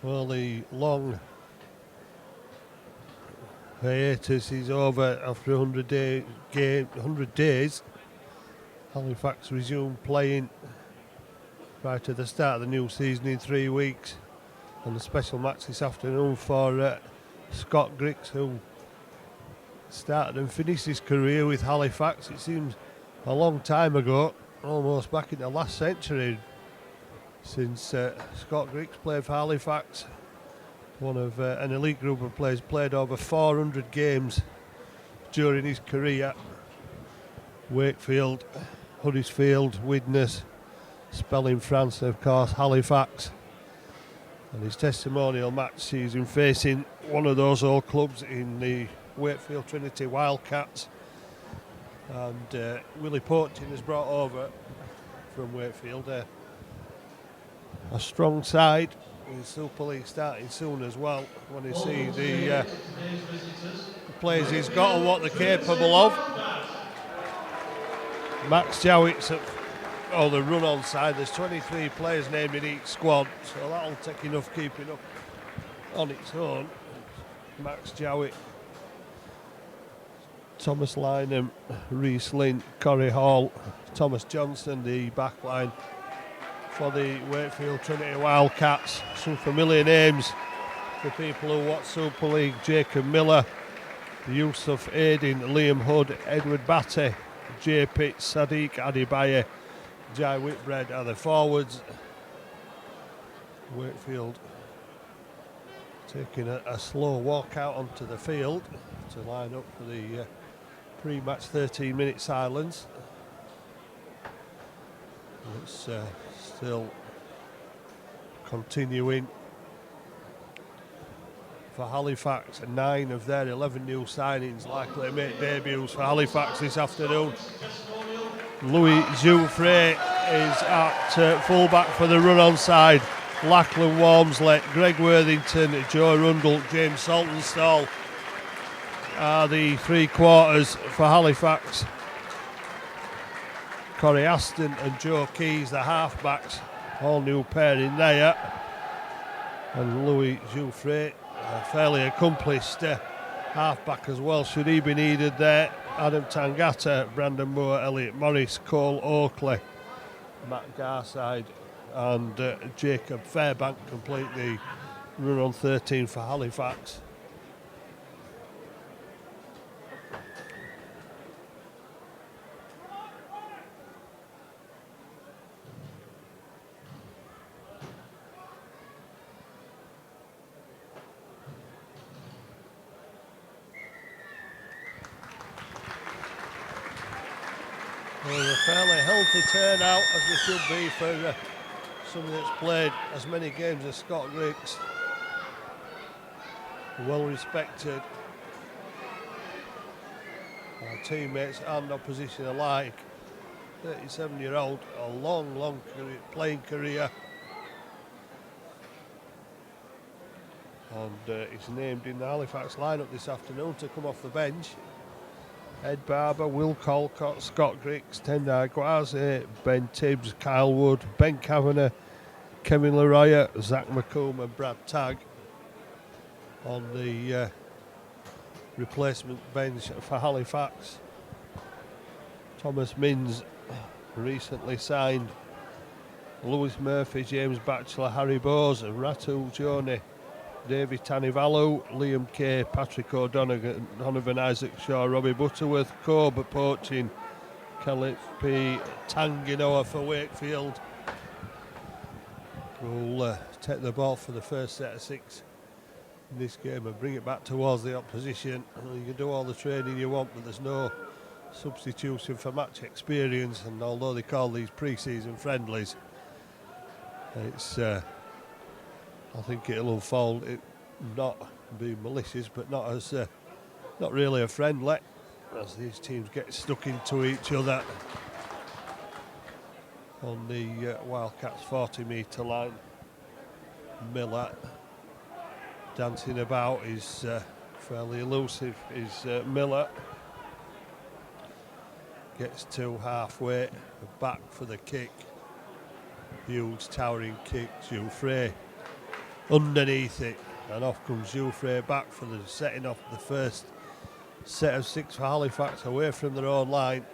Well, the long hiatus is over after 100 days. Halifax resumed playing prior to the start of the new season in 3 weeks. And a special match this afternoon for Scott Griggs, who started and finished his career with Halifax. It seems a long time ago, almost back in the last century, since Scott Griggs played for Halifax. One of an elite group of players, played over 400 games during his career. Wakefield, Huddersfield, Widnes, Spelling France, and of course Halifax. And his testimonial match sees him facing one of those old clubs in the Wakefield Trinity Wildcats. And Willie Portin has brought over from Wakefield a strong side, with Super League starting soon as well. When you see the players he's got and what they're capable of. Max Jowitt's at the run-on side. There's 23 players named in each squad, so that'll take enough keeping up on its own. Max Jowitt, Thomas Lynham, Reese Lynn, Corey Hall, Thomas Johnson, the back line for the Wakefield Trinity Wildcats. Some familiar names for people who watch Super League: Jacob Miller, Yusuf Aidin, Liam Hood, Edward Batty, Jay Pitts, Sadiq Adibaye, Jai Whitbread are the forwards. Wakefield taking a slow walk out onto the field to line up for the pre-match 13-minute silence. It's still continuing for Halifax. 9 of their 11 new signings likely to make debuts for Halifax this afternoon. Louis Jouffre is at fullback for the run-on side. Lachlan Walmsley, Greg Worthington, Joe Rundle, James Saltonstall are the three quarters for Halifax. Corey Aston and Joe Keys, the halfbacks, all new pair in there. And Louis Jouffre, a fairly accomplished halfback as well, should he be needed there. Adam Tangata, Brandon Moore, Elliot Morris, Cole Oakley, Matt Garside and Jacob Fairbank complete the run on 13 for Halifax. Well, a fairly healthy turnout, as there should be for somebody that's played as many games as Scott Griggs. Well respected by teammates and opposition alike. 37-year-old, a long playing career. And he's named in the Halifax lineup this afternoon to come off the bench. Ed Barber, Will Colcott, Scott Griggs, Tendai Gwaze, Ben Tibbs, Kyle Wood, Ben Kavanagh, Kevin Leroy, Zach McComb and Brad Tagg on the replacement bench for Halifax. Thomas Minns recently signed. Lewis Murphy, James Batchelor, Harry Bowes, Ratu Joni, David Tanivalu, Liam Kay, Patrick O'Donovan, Isaac Shaw, Robbie Butterworth, Cobb Poaching, Kelly P. Tanginoa for Wakefield. Will take the ball for the first set of 6 in this game and bring it back towards the opposition. You can do all the training you want, but there's no substitution for match experience. And although they call these pre-season friendlies, it's I think it'll unfold. It not be malicious, but not as not really a friendly, as these teams get stuck into each other on the Wildcats 40-metre line. Miller dancing about is fairly elusive. Is Miller gets to halfway, back for the kick. Huge towering kick. Jouffre underneath it. And off comes Jouffre back for the setting off the first set of 6 for Halifax away from their own line.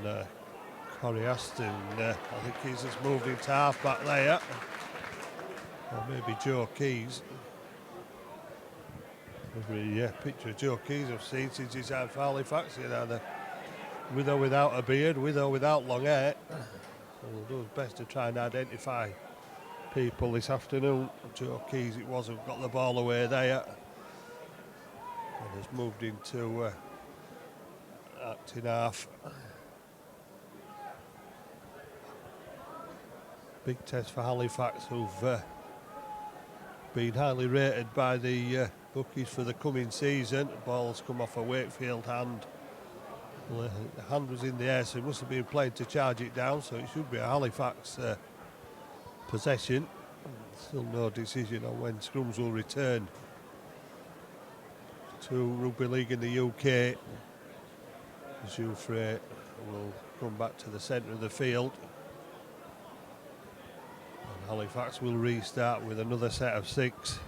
And Corey Aston, I think he's just moved into half back there. Or maybe Joe Keys. Every picture of Joe Keys I've seen since he's had for Halifax, you know, with or without a beard, with or without long hair. So we'll do his best to try and identify people this afternoon. Joe Keys it was, who got the ball away there. And has moved into acting half. Big test for Halifax, who've been highly rated by the bookies for the coming season. The ball's come off a Wakefield hand. Well, the hand was in the air, so he must have been playing to charge it down, so it should be a Halifax possession. Still no decision on when scrums will return to rugby league in the UK. Jouffre will come back to the centre of the field. And Halifax will restart with another set of 6.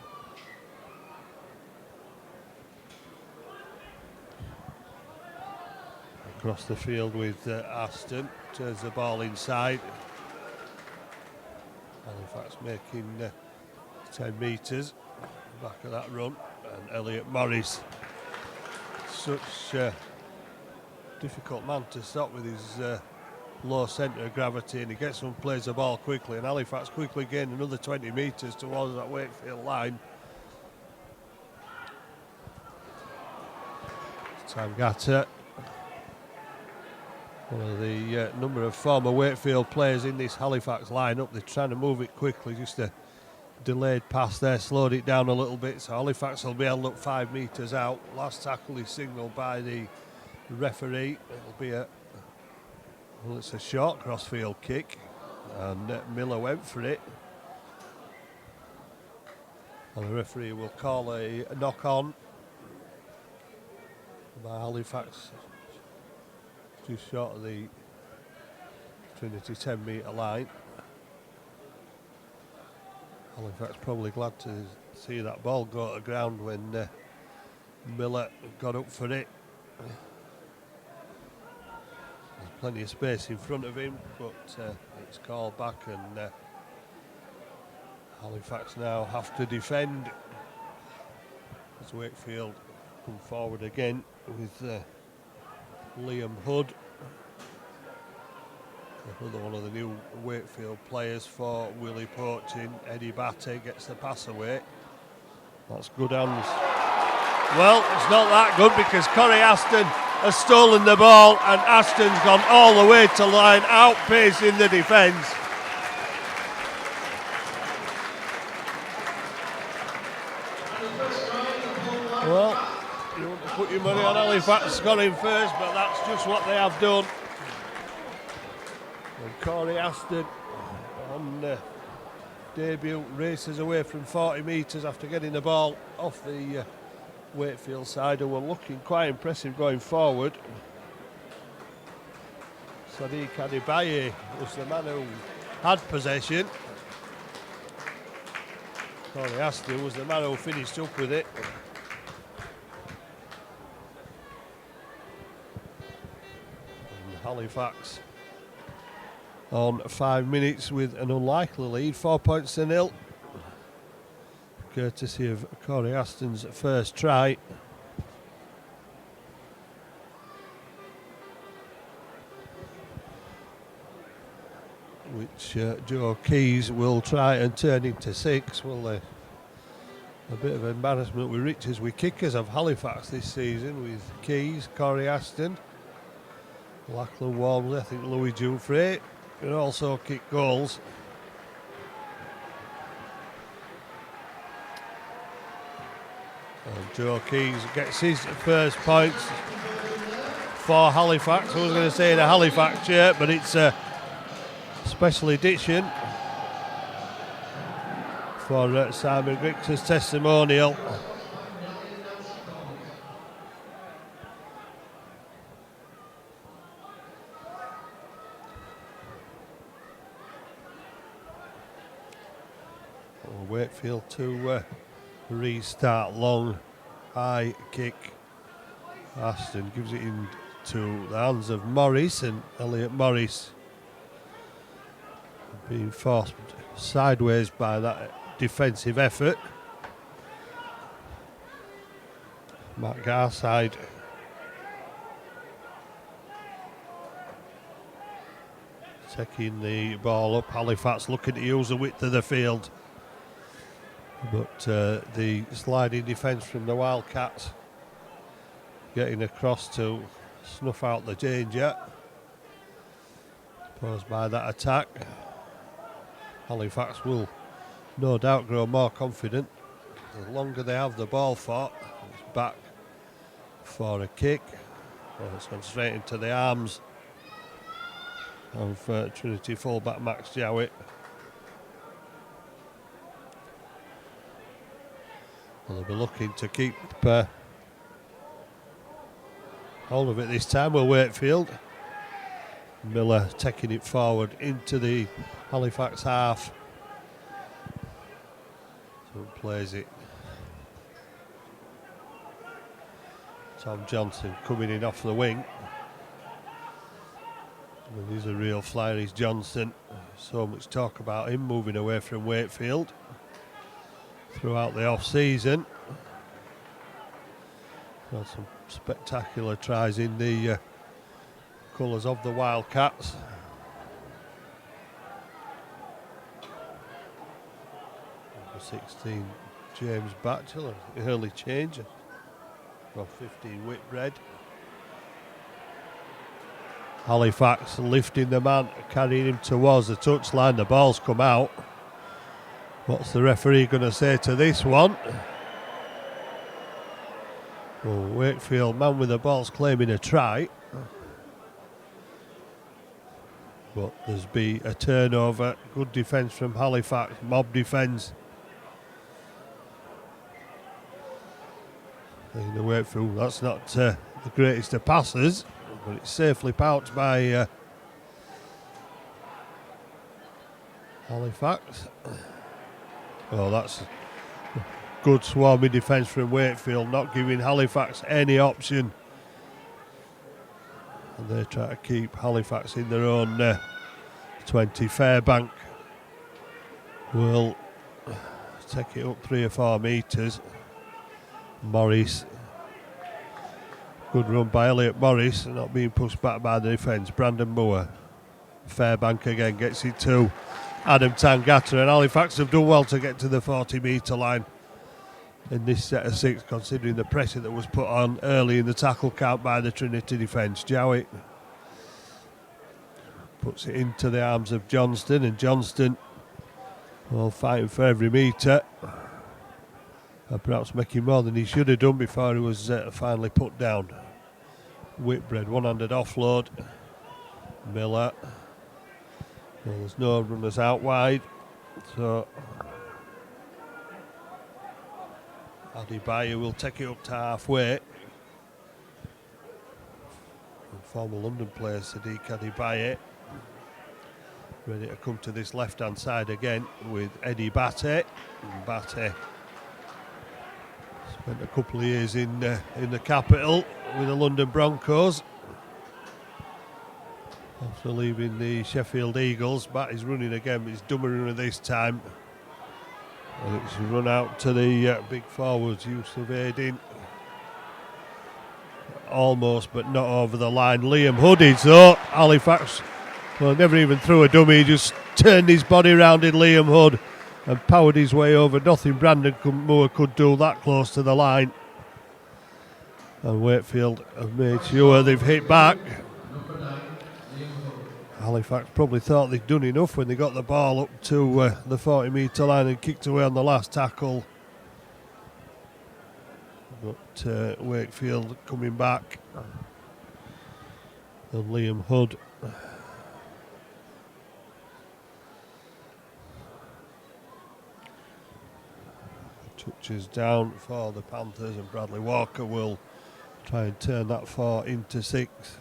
Across the field with Aston, turns the ball inside. Halifax making 10 metres back of that run, and Elliot Morris, such a difficult man to stop with his low centre of gravity, and he gets and plays the ball quickly, and Halifax quickly gained another 20 metres towards that Wakefield line. Tangata, one of the number of former Wakefield players in this Halifax lineup. They're trying to move it quickly, just a delayed pass there, slowed it down a little bit, so Halifax will be held up 5 metres out. Last tackle is signalled by the referee. It'll be it's a short crossfield kick, and Miller went for it. And the referee will call a knock on by Halifax, just short of the Trinity 10 metre line. Halifax probably glad to see that ball go to ground when Miller got up for it. There's plenty of space in front of him, but it's called back, and Halifax now have to defend as Wakefield come forward again with Liam Hood, another one of the new Wakefield players for Willie Poaching. Eddie Batty gets the pass away. That's good hands. Well, it's not that good, because Corey Aston has stolen the ball, and Aston's gone all the way to line, outpacing the defence. Well, you want to put your money on Halifax scoring first, but that's just what they have done. And Corey Aston on debut races away from 40 metres after getting the ball off the Wakefield side, and were looking quite impressive going forward. Sadiq Adibaye was the man who had possession. Corey Aston was the man who finished up with it. And Halifax on 5 minutes with an unlikely lead, 4 points to 0. Courtesy of Corey Aston's first try. Which Joe Keys will try and turn into 6. Well, a bit of embarrassment with riches with kickers of Halifax this season, with Keys, Corey Aston, Lachlan Walmsley, I think Louis Jouffre, who also kicked goals. And Joe Keys gets his first points for Halifax. I was going to say in a Halifax shirt, but it's a special edition for Simon Grix's testimonial. Wakefield to restart. Long, high kick. Aston gives it into the hands of Morris, and Elliot Morris being forced sideways by that defensive effort. Matt Garside taking the ball up. Halifax looking to use the width of the field, but the sliding defence from the Wildcats getting across to snuff out the danger posed by that attack. Halifax will no doubt grow more confident the longer they have the ball for. It's back for a kick. Well, it's gone straight into the arms of Trinity fullback Max Jowett. Well, they'll be looking to keep hold of it this time. Will Wakefield. Miller taking it forward into the Halifax half. So plays it. Tom Johnson coming in off the wing. Well, he's a real flyer, he's Johnson. So much talk about him moving away from Wakefield throughout the off-season. Got some spectacular tries in the colours of the Wildcats. Number 16, James Batchelor, early change. Got 15, Whitbread. Halifax lifting the man, carrying him towards the touchline. The ball's come out. What's the referee going to say to this one? Well, Wakefield, man with the ball's claiming a try. But there's been a turnover. Good defence from Halifax, mob defence. In the Wakefield, that's not the greatest of passes, but it's safely pouched by Halifax. Oh, that's good swarming defence from Wakefield, not giving Halifax any option. And they try to keep Halifax in their own 20. Fairbank will take it up 3 or 4 metres. Morris, good run by Elliot Morris, not being pushed back by the defence. Brandon Moore. Fairbank again gets it to Adam Tangata, and Halifax have done well to get to the 40-metre line in this set of 6, considering the pressure that was put on early in the tackle count by the Trinity defence. Jowett puts it into the arms of Johnston, and Johnston, well, fighting for every metre, and perhaps making more than he should have done before he was finally put down. Whitbread, one-handed offload. Miller. Well, there's no runners out wide, so Adebayo will take it up to halfway. And former London player Sadiq Adebayo ready to come to this left-hand side again with Eddie Batty. Batty spent a couple of years in the capital with the London Broncos. After leaving the Sheffield Eagles, Batty's running again, but it's dumber runner this time. And it's run out to the big forwards, Yusuf Aidin. Almost, but not over the line. Liam Hoodie, so Halifax, well, never even threw a dummy, he just turned his body round in Liam Hood and powered his way over. Nothing Brandon Moore could do that close to the line. And Wakefield have made sure they've hit back. Halifax probably thought they'd done enough when they got the ball up to the 40-metre line and kicked away on the last tackle. But Wakefield coming back. And Liam Hood. Touches down for the Panthers, and Bradley Walker will try and turn that 4 into 6.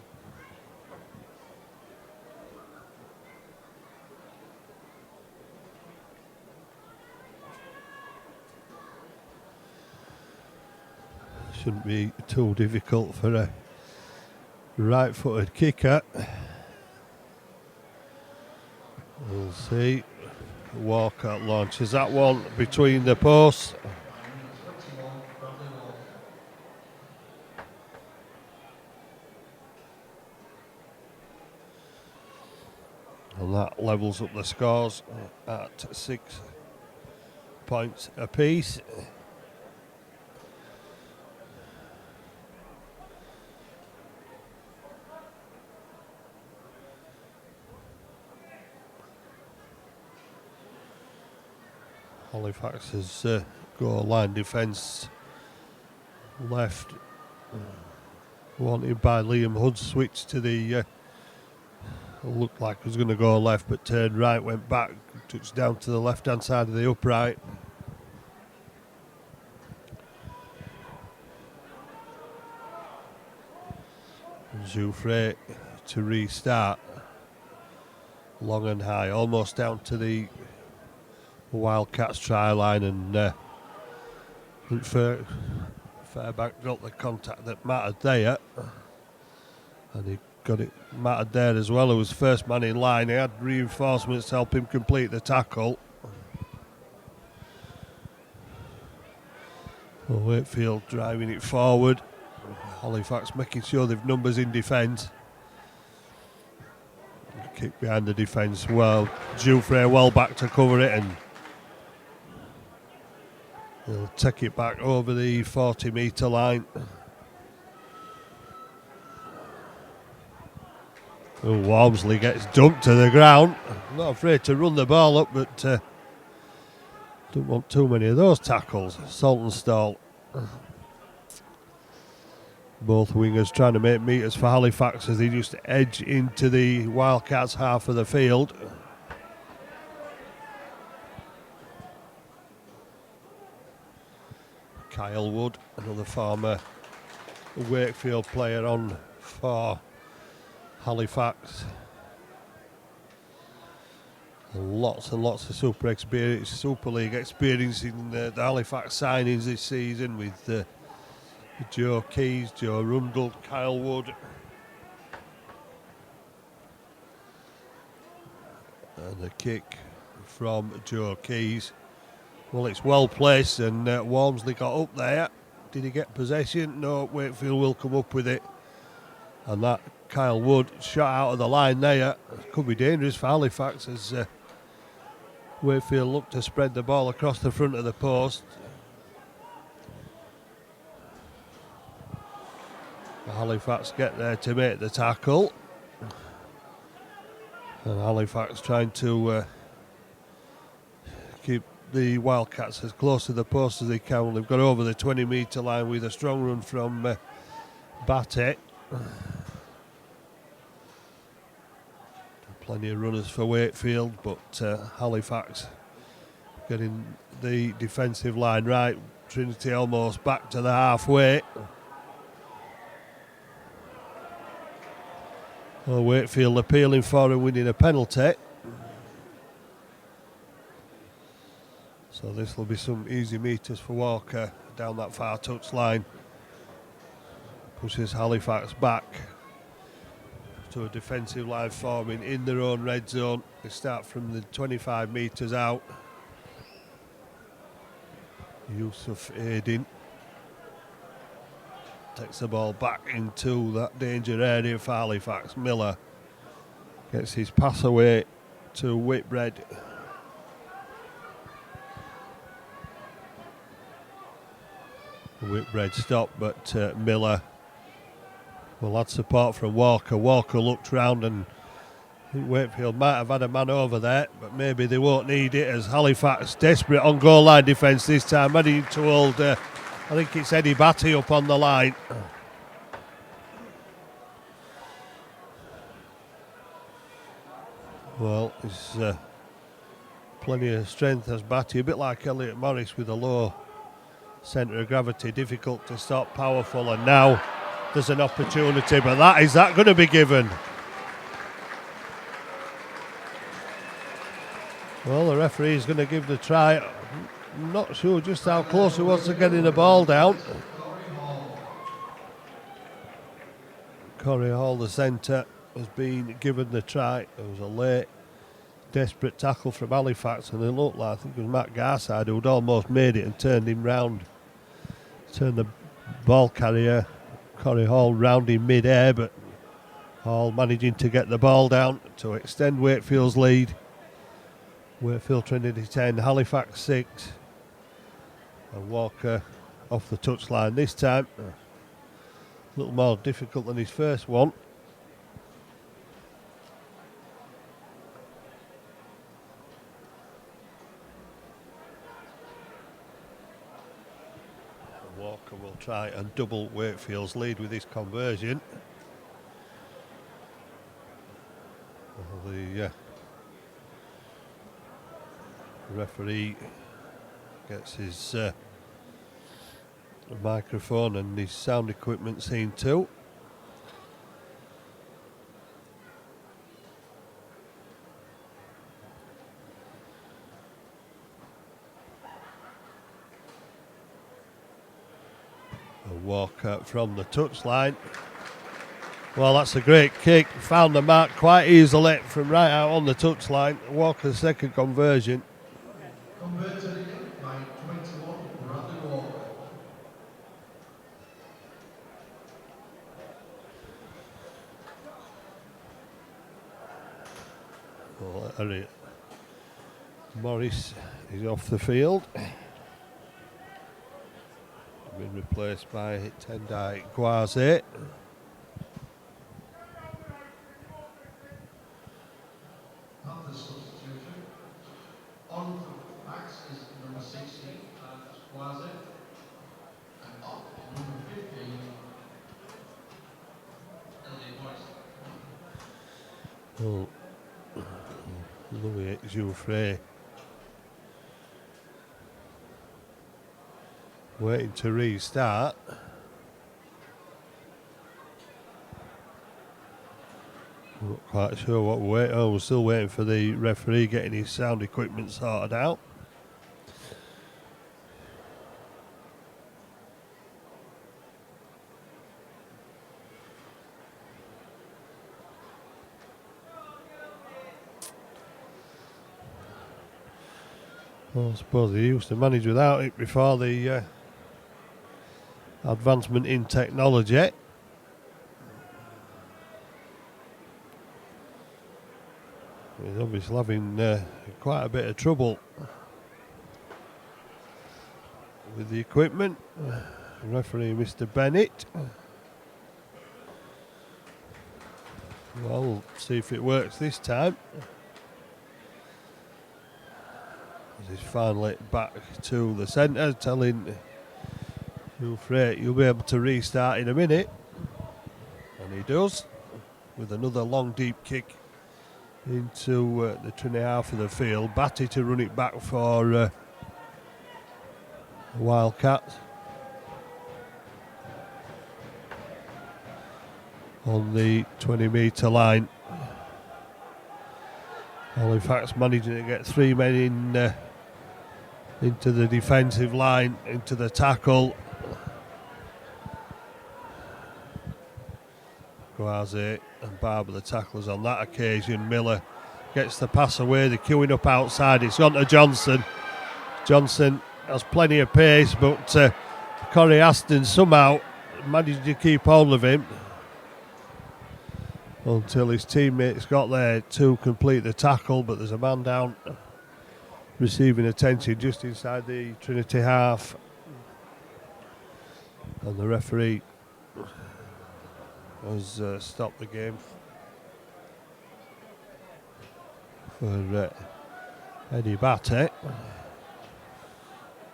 Shouldn't be too difficult for a right-footed kicker. We'll see. Walker launches that one between the posts. And that levels up the scores at 6 points apiece. Halifax's goal line defence left, wanted by Liam Hood, switched to the looked like it was going to go left but turned right, went back, touched down to the left hand side of the upright. Jouffre to restart, long and high, almost down to the Wildcats try line, and Fairbank got the contact that mattered there, and he got it mattered there as well. He was first man in line. He had reinforcements to help him complete the tackle. Well, Wakefield driving it forward. Halifax making sure they've numbers in defence. Kick behind the defence. Well, Jouffre well back to cover it, and he'll take it back over the 40-metre line. Oh, Walmsley gets dumped to the ground. Not afraid to run the ball up, but don't want too many of those tackles. Saltonstall. Both wingers trying to make metres for Halifax as they just edge into the Wildcats half of the field. Kyle Wood, another former Wakefield player, on for Halifax. Lots and lots of Super League experience in the Halifax signings this season, with Joe Keys, Joe Rundle, Kyle Wood. And the kick from Joe Keys. Well, it's well placed, and Walmsley got up there. Did he get possession? No, Wakefield will come up with it. And that Kyle Wood shot out of the line there. Could be dangerous for Halifax as Wakefield look to spread the ball across the front of the post. Halifax get there to make the tackle. And Halifax trying to keep the Wildcats as close to the post as they can. They've got over the 20-metre line with a strong run from Batty. Plenty of runners for Wakefield, but Halifax getting the defensive line right. Trinity almost back to the halfway. Well, Wakefield appealing for and winning a penalty. So this will be some easy metres for Walker down that far touch line. Pushes Halifax back to a defensive line forming in their own red zone. They start from the 25 metres out. Yusuf Aidin takes the ball back into that danger area for Halifax. Miller gets his pass away to Whitbread. Whitbread stopped, but Miller will add support from Walker. Walker looked round, and I think Wakefield might have had a man over there, but maybe they won't need it as Halifax desperate on goal line defence this time. Ready to hold, I think it's Eddie Batty up on the line. Well, he's plenty of strength as Batty, a bit like Elliot Morris with a low centre of gravity, difficult to stop, powerful, and now there's an opportunity, but is that going to be given? Well, the referee is going to give the try. I'm not sure just how close he was to getting the ball down. Corey Hall, the centre, has been given the try. It was a late, desperate tackle from Halifax, and it looked like, I think it was Matt Garside who'd almost made it and turned him round. Turned the ball carrier, Corey Hall, round in mid-air, but Hall managing to get the ball down to extend Wakefield's lead. Wakefield Trinity 10, Halifax 6. And Walker off the touchline this time. A little more difficult than his first one. Walker will try and double Wakefield's lead with this conversion. The referee gets his microphone and his sound equipment seen too. A Walker from the touchline. Well, that's a great kick. Found the mark quite easily from right out on the touchline. Walker's second conversion. Converted again by 21, Bradley Walker. Well, Morris is off the field. Been replaced by Tendai Gwaze. Not the substitution. On the backs is number 16, that's Quasi. And off is number 15, Ellie Boyce. Oh, Louis Jouffre. Waiting to restart. Not quite sure what we're waiting. Oh, we're still waiting for the referee getting his sound equipment sorted out. Well, I suppose he used to manage without it before the advancement in technology. He's obviously having quite a bit of trouble with the equipment. Referee Mr. Bennett. Well, we'll see if it works this time. He's finally back to the centre, telling Jouffre you'll be able to restart in a minute. And he does, with another long deep kick into the Trinity half of the field. Batty to run it back for Wildcats. On the 20-metre line. Halifax managing to get 3 men in into the defensive line, into the tackle. Gwaze and Barber the tacklers on that occasion. Miller gets the pass away, they're queuing up outside. It's gone to Johnson. Johnson has plenty of pace, but Corey Aston somehow managed to keep hold of him until his teammates got there to complete the tackle, but there's a man down receiving attention just inside the Trinity half, and the referee has stopped the game for Eddie Batty.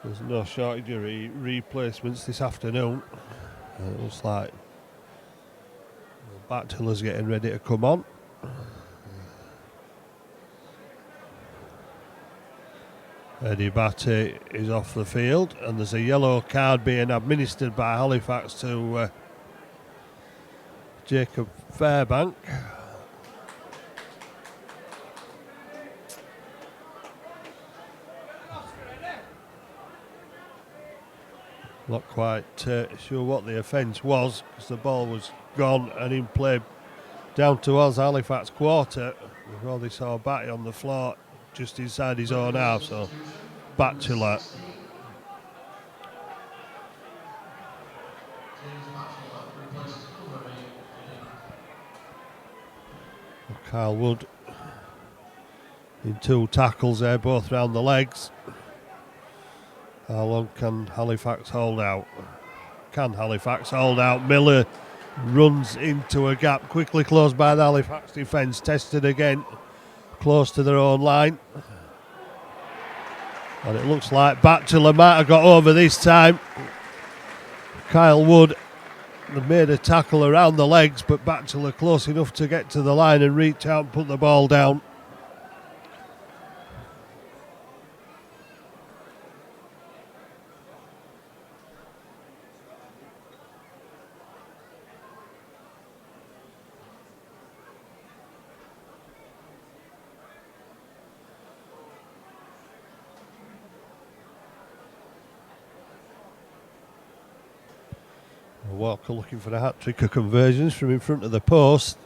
There's no shortage of replacements this afternoon. It looks like Bachelor's getting ready to come on. Eddie Batty is off the field, and there's a yellow card being administered by Halifax to Jacob Fairbank. Not quite sure what the offence was, because the ball was gone and in play down towards Halifax quarter before they saw Batty on the floor just inside his own half. So Batchelor. Kyle Wood in 2 tackles there, both round the legs. How long can Halifax hold out? Can Halifax hold out? Miller runs into a gap, quickly closed by the Halifax defence, tested again, close to their own line. And it looks like Batchelor might have got over this time. Kyle Wood made a tackle around the legs, but Batchelor close enough to get to the line and reach out and put the ball down. Walker looking for a hat-trick of conversions from in front of the post.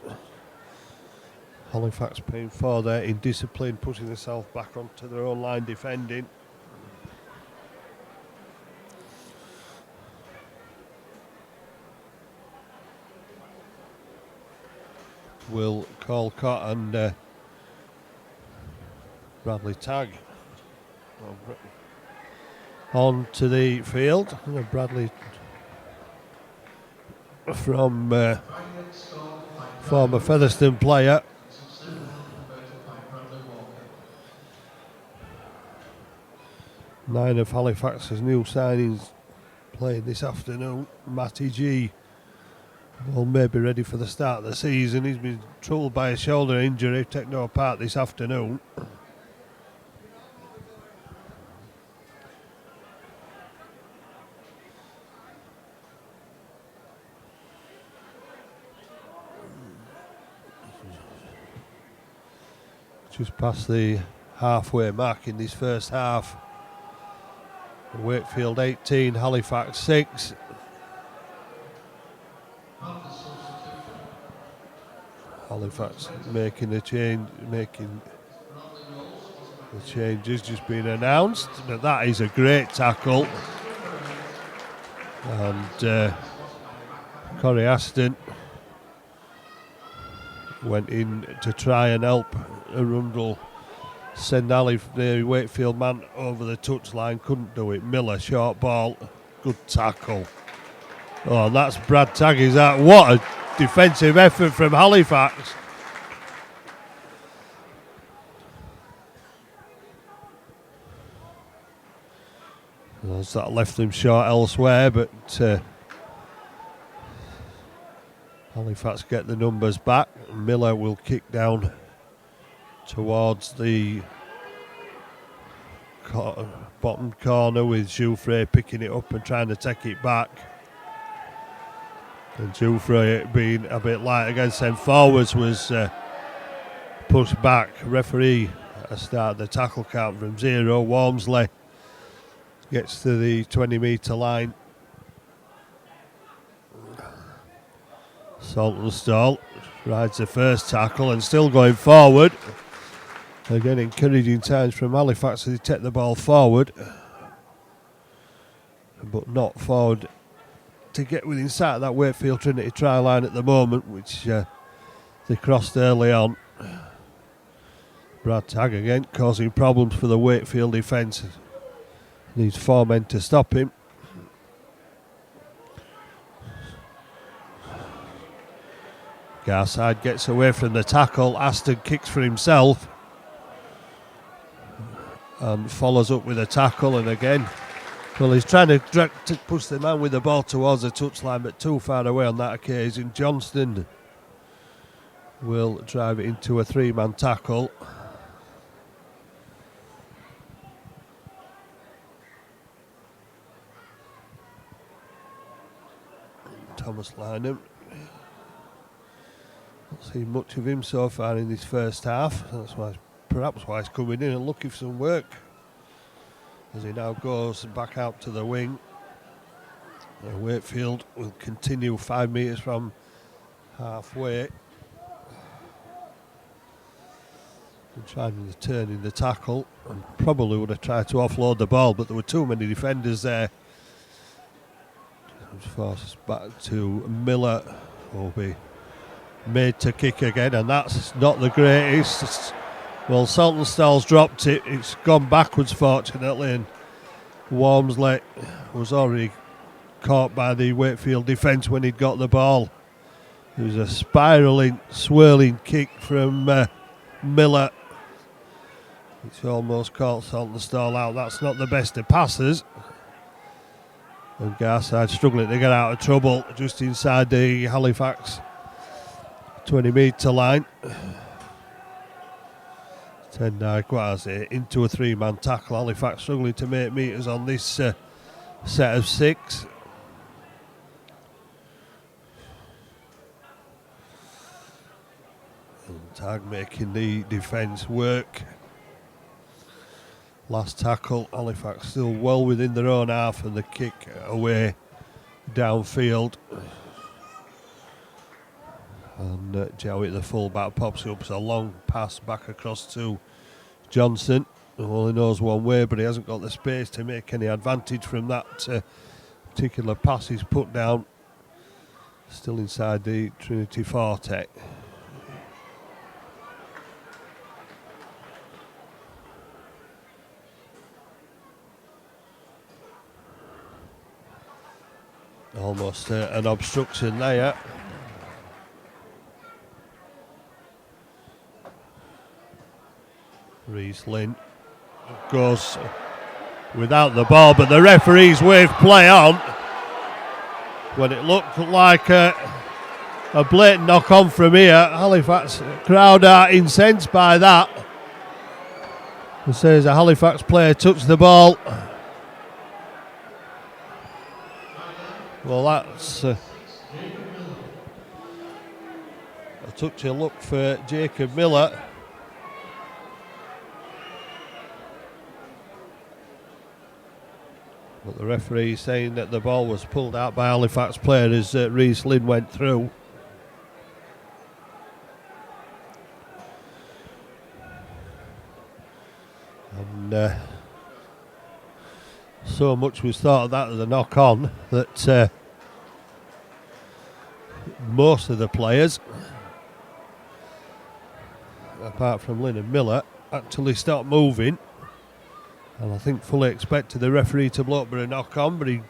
Halifax paying for there in discipline, putting themselves back onto their own line defending. Will Colcott and Bradley Tagg on to the field. Bradley from former Featherstone player. Nine of Halifax's new signings playing this afternoon. Matty G will maybe ready for the start of the season. He's been troubled by a shoulder injury, take no part this afternoon. Just past the halfway mark in this first half. Wakefield 18, Halifax 6. Halifax making the changes just been announced, but that is a great tackle. And Corey Aston went in to try and help Arundel send the Wakefield man over the touchline, couldn't do it. Miller, short ball, good tackle. Oh, and that's Brad Tagg, is that? What a defensive effort from Halifax. As that left them short elsewhere, but Halifax get the numbers back. Miller will kick down towards the bottom corner with Jouffre picking it up and trying to take it back. And Jouffre, being a bit light against them forwards, was pushed back. Referee started the tackle count from 0. Walmsley gets to the 20-metre line. Saltonstall rides the first tackle and still going forward. Again, encouraging times from Halifax as they take the ball forward, but not forward to get within sight of that Wakefield Trinity try line at the moment, which they crossed early on. Brad Tagg again causing problems for the Wakefield defence. Needs 4 men to stop him. Garside gets away from the tackle. Aston kicks for himself and follows up with a tackle, and again, well, he's trying to push the man with the ball towards the touchline, but too far away on that occasion. Johnston will drive it into a 3-man tackle. Thomas Lynham, not seen much of him so far in this first half. That's perhaps why he's coming in and looking for some work, as he now goes back out to the wing. And Wakefield will continue 5 metres from halfway. Trying to turn in the tackle and probably would have tried to offload the ball, but there were too many defenders there. It was forced back to Miller, who will be made to kick again, and that's not the greatest. Well, Saltonstall's dropped it. It's gone backwards, fortunately, and Walmsley was already caught by the Wakefield defence when he'd got the ball. It was a spiralling, swirling kick from Miller. It's almost caught Saltonstall out. That's not the best of passes. And Garside struggling to get out of trouble just inside the Halifax 20-metre line. Tendai Quasi into a 3-man tackle. Halifax struggling to make metres on this set of 6. And Tag making the defence work. Last tackle, Halifax still well within their own half, and the kick away downfield. And Jowett, the full-back, pops up. It's a long pass back across to Johnson, who only knows one way, but he hasn't got the space to make any advantage from that particular pass he's put down. Still inside the Trinity 40. Almost an obstruction there. Reese Lynn goes without the ball, but the referees wave play on when it looked like a blatant knock on from here. Halifax crowd are incensed by that. It says a Halifax player touched the ball. Well, that's a touchy look for Jacob Miller. But the referee saying that the ball was pulled out by Halifax player as Reese Lynn went through. And so much was thought of that as a knock-on that most of the players, apart from Lynn and Miller, actually stopped moving. And I think fully expected the referee to blow up for a knock-on, but he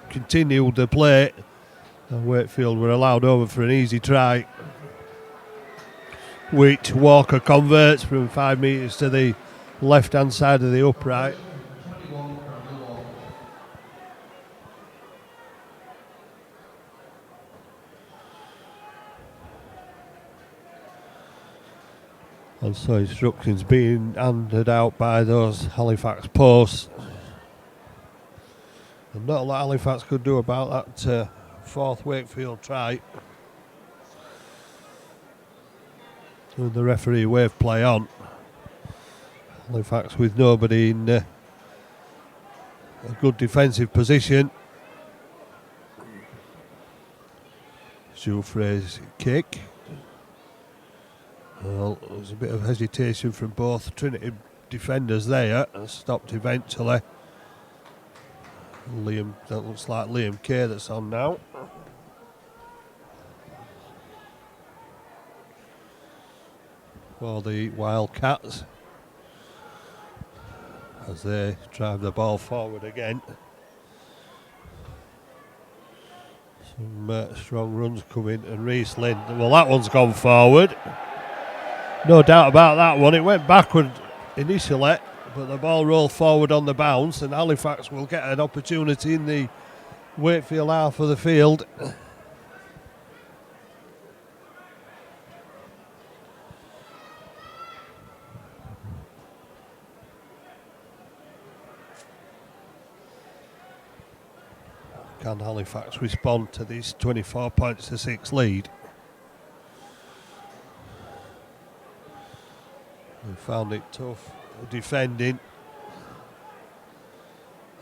continued to play. And Wakefield were allowed over for an easy try, which Walker converts from 5 metres to the left-hand side of the upright. And so instructions being handed out by those Halifax posts. And not a lot Halifax could do about that fourth Wakefield try. And the referee wave play on. Halifax with nobody in a good defensive position. Jouffre's kick. Well, there's a bit of hesitation from both Trinity defenders there, and stopped eventually. That looks like Liam Kay that's on now. For the Wildcats, as they drive the ball forward again. Some strong runs coming, and Reese Lynn, well, that one's gone forward. No doubt about that one. It went backward initially, but the ball rolled forward on the bounce, and Halifax will get an opportunity in the Wakefield half of the field. Can Halifax respond to this 24 points to 6 lead? They found it tough defending,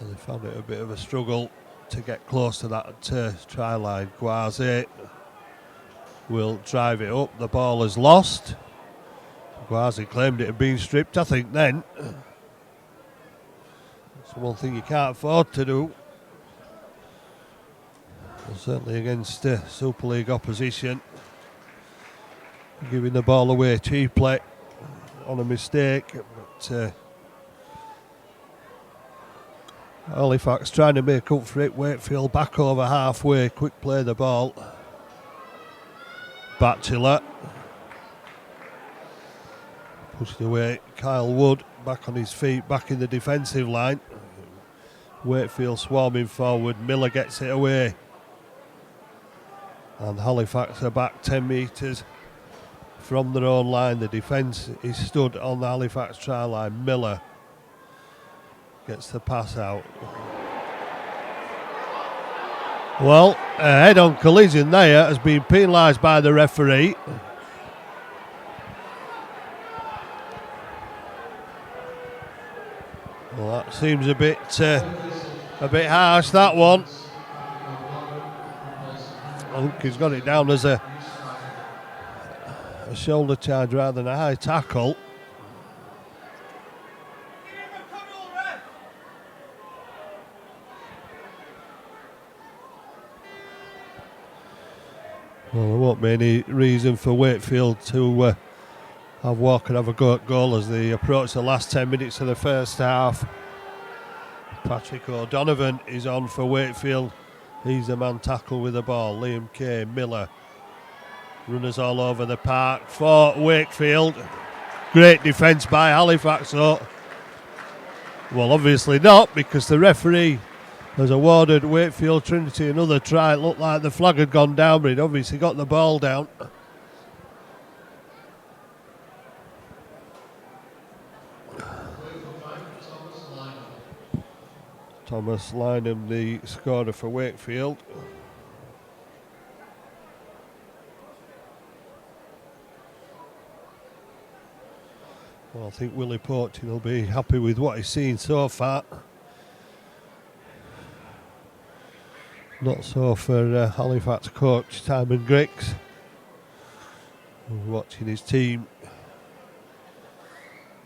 and they found it a bit of a struggle to get close to that try line. Guaze will drive it up. The ball is lost. Guaze claimed it had been stripped, I think, then. That's one thing you can't afford to do. Well, certainly against Super League opposition. Giving the ball away cheaply on a mistake. But Halifax trying to make up for it. Wakefield back over halfway. Quick play the ball. Batchelor. Pushed away. Kyle Wood back on his feet, back in the defensive line. Wakefield swarming forward. Miller gets it away. And Halifax are back 10 metres from their own line. The defence is stood on the Halifax try line. Miller gets the pass out. Well, a head-on collision there has been penalised by the referee. Well, that seems a bit harsh, that one. I think he's got it down as a shoulder charge rather than a high tackle. Well, there won't be any reason for Wakefield to have Walker have a go at goal as they approach the last 10 minutes of the first half. Patrick O'Donovan is on for Wakefield. He's the man tackled with the ball. Liam Kay, Miller. Runners all over the park for Wakefield. Great defence by Halifax, though. Well, obviously not, because the referee has awarded Wakefield Trinity another try. It looked like the flag had gone down, but he'd obviously got the ball down. Thomas Lynham, the scorer for Wakefield. Well, I think Willie Portin will be happy with what he's seen so far. Not so for Halifax coach Simon Griggs, who's watching his team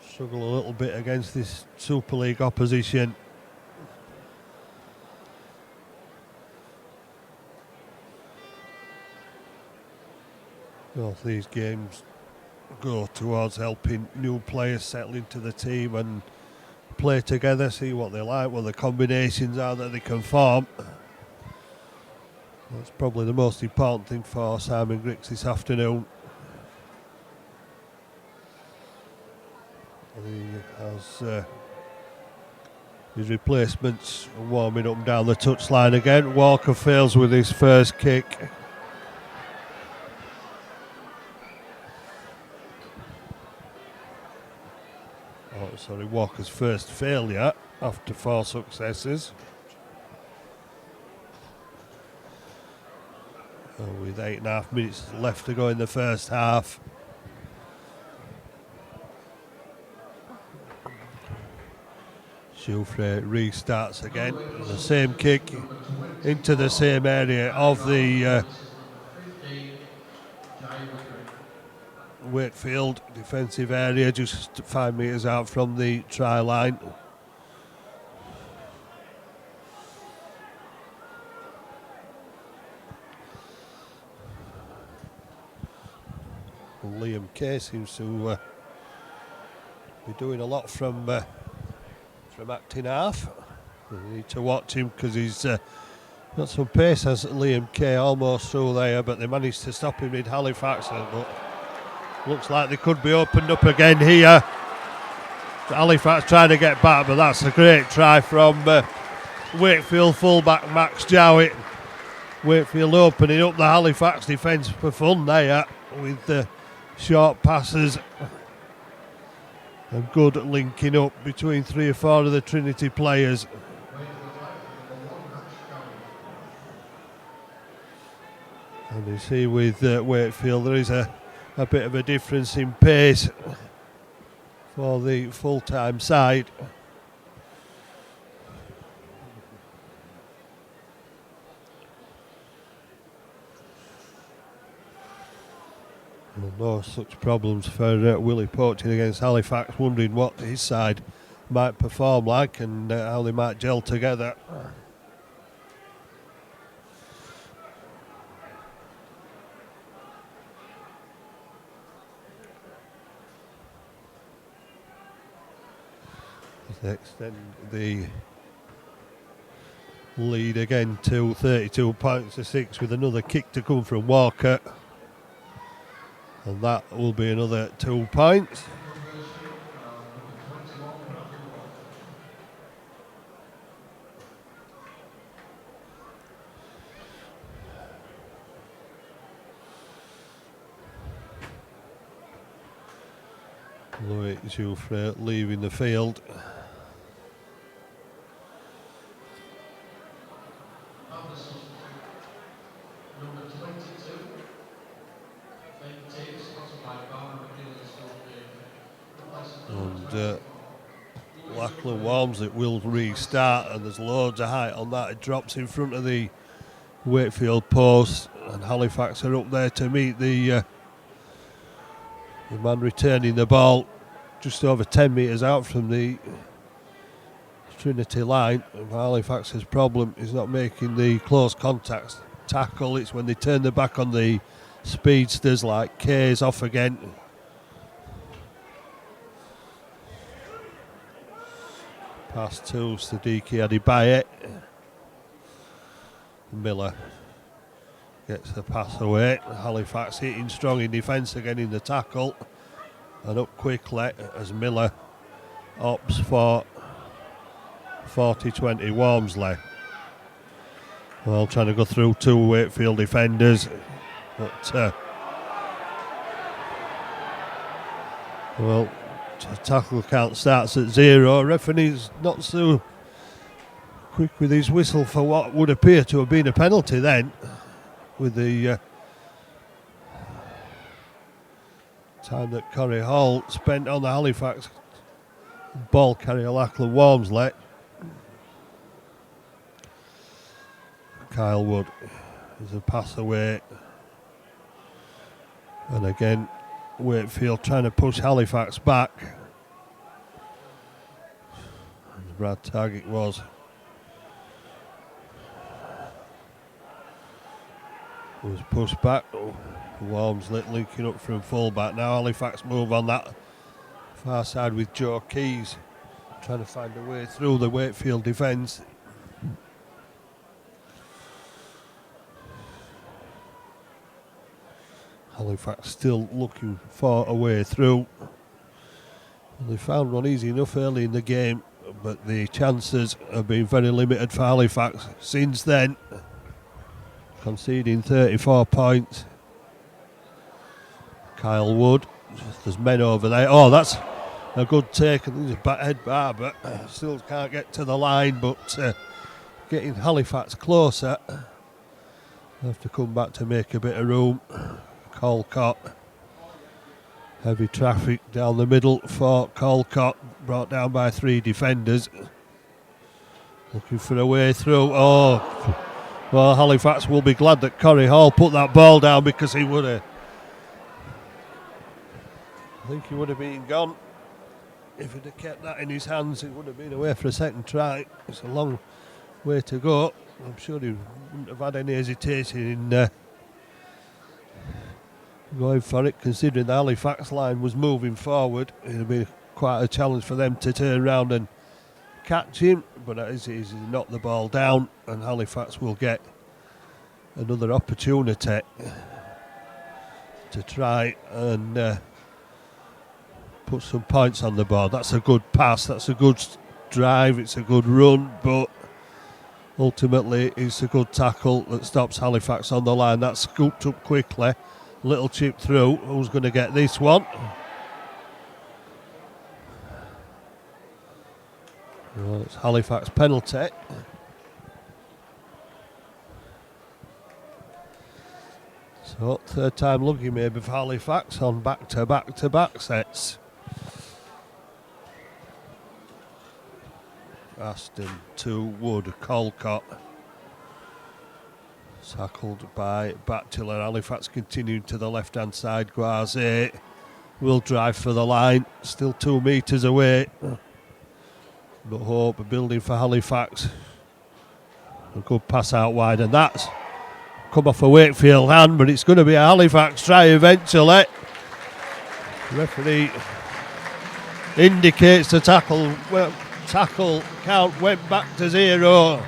struggle a little bit against this Super League opposition. Well, these games go towards helping new players settle into the team and play together, see what they like, what the combinations are that they can form. That's probably the most important thing for Simon Griggs this afternoon. He has his replacements warming up down the touchline again. Walker fails with his first kick. Oh, sorry, Walker's first failure after 4 successes. With 8.5 minutes left to go in the first half. Schufre restarts again. The same kick into the same area of the Wakefield defensive area, just 5 metres out from the try line. Liam Kay seems to be doing a lot from acting half. You need to watch him because he's got some pace, as Liam Kay, almost through there, but they managed to stop him in Halifax. But looks like they could be opened up again here. Halifax trying to get back, but that's a great try from Wakefield fullback Max Jowett. Wakefield opening up the Halifax defence for fun there with the short passes and good linking up between 3 or 4 of the Trinity players. And you see with Wakefield there is a bit of a difference in pace for the full-time side. Well, no such problems for Willie poaching against Halifax, wondering what his side might perform like and how they might gel together. They extend the lead again to 32 points to 6 with another kick to come from Walker. And that will be another 2 points. Louis Jouffre leaving the field. And Lachlan Walmsley will restart, and there's loads of height on that. It drops in front of the Wakefield post, and Halifax are up there to meet the man returning the ball just over 10 metres out from the Trinity line. And Halifax's problem is not making the close contacts tackle. It's when they turn their back on the speedsters like Kay's off again. Pass to Siddiqui Adibaye. Miller gets the pass away. Halifax hitting strong in defence again in the tackle. And up quickly as Miller opts for 40-20 Walmsley. Well, trying to go through 2 Wakefield defenders. But, well, tackle count starts at 0. Referee's not so quick with his whistle for what would appear to have been a penalty then, with the time that Corey Hall spent on the Halifax ball carrier Lachlan Walmsley. Kyle Wood is a pass away, and again Wakefield trying to push Halifax back. And Brad Target was pushed back. Walmsley linking up from full-back. Now Halifax move on that far side with Joe Keys, trying to find a way through the Wakefield defence. Halifax still looking for a way through. They found one easy enough early in the game, but the chances have been very limited for Halifax since then, conceding 34 points. Kyle Wood, there's men over there. Oh, that's a good take. I think it's a back head bar, but still can't get to the line, but getting Halifax closer. Have to come back to make a bit of room. Colcott, heavy traffic down the middle for Colcott, brought down by 3 defenders. Looking for a way through. Oh, well, Halifax will be glad that Corey Hall put that ball down, because he would have, I think he would have been gone. If he'd have kept that in his hands, it would have been away for a second try. It's a long way to go. I'm sure he wouldn't have had any hesitation in going for it, considering the Halifax line was moving forward. It would be quite a challenge for them to turn around and catch him, but as he knocked the ball down, and Halifax will get another opportunity to try and put some points on the board. That's a good pass, that's a good drive, it's a good run, but ultimately it's a good tackle that stops Halifax on the line. That's scooped up quickly, little chip through. Who's going to get this one? Well, it's Halifax penalty. So third time lucky maybe for Halifax on back-to-back sets. Aston to Wood, Colcott. Tackled by Batchelor. Halifax continuing to the left-hand side. Guaze will drive for the line. Still 2 metres away. But hope building for Halifax. A good pass out wide, and that's come off a Wakefield hand, but it's going to be a Halifax try eventually. Referee indicates the tackle. Well, tackle count went back to 0.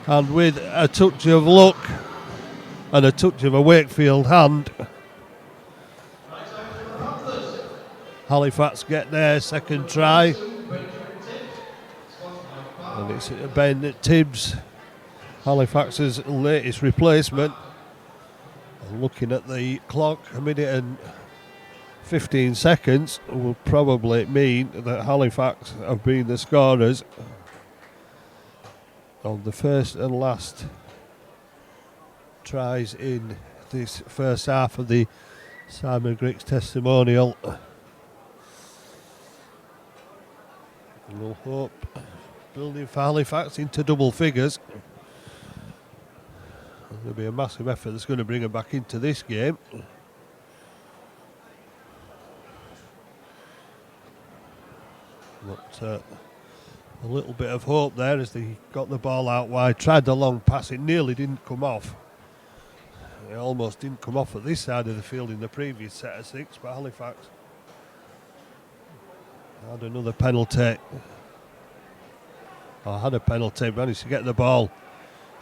And with a touch of luck and a touch of a Wakefield hand, Halifax get their second try. And it's Ben Tibbs, Halifax's latest replacement. And looking at the clock, 1 minute and 15 seconds will probably mean that Halifax have been the scorers on the first and last tries in this first half of the Simon Griggs testimonial. And we'll hope building for Halifax into double figures. There'll be a massive effort that's going to bring them back into this game. But a little bit of hope there as they got the ball out wide, tried the long pass, it nearly didn't come off. It almost didn't come off at this side of the field in the previous set of 6, but Halifax had another penalty. Had a penalty, managed to get the ball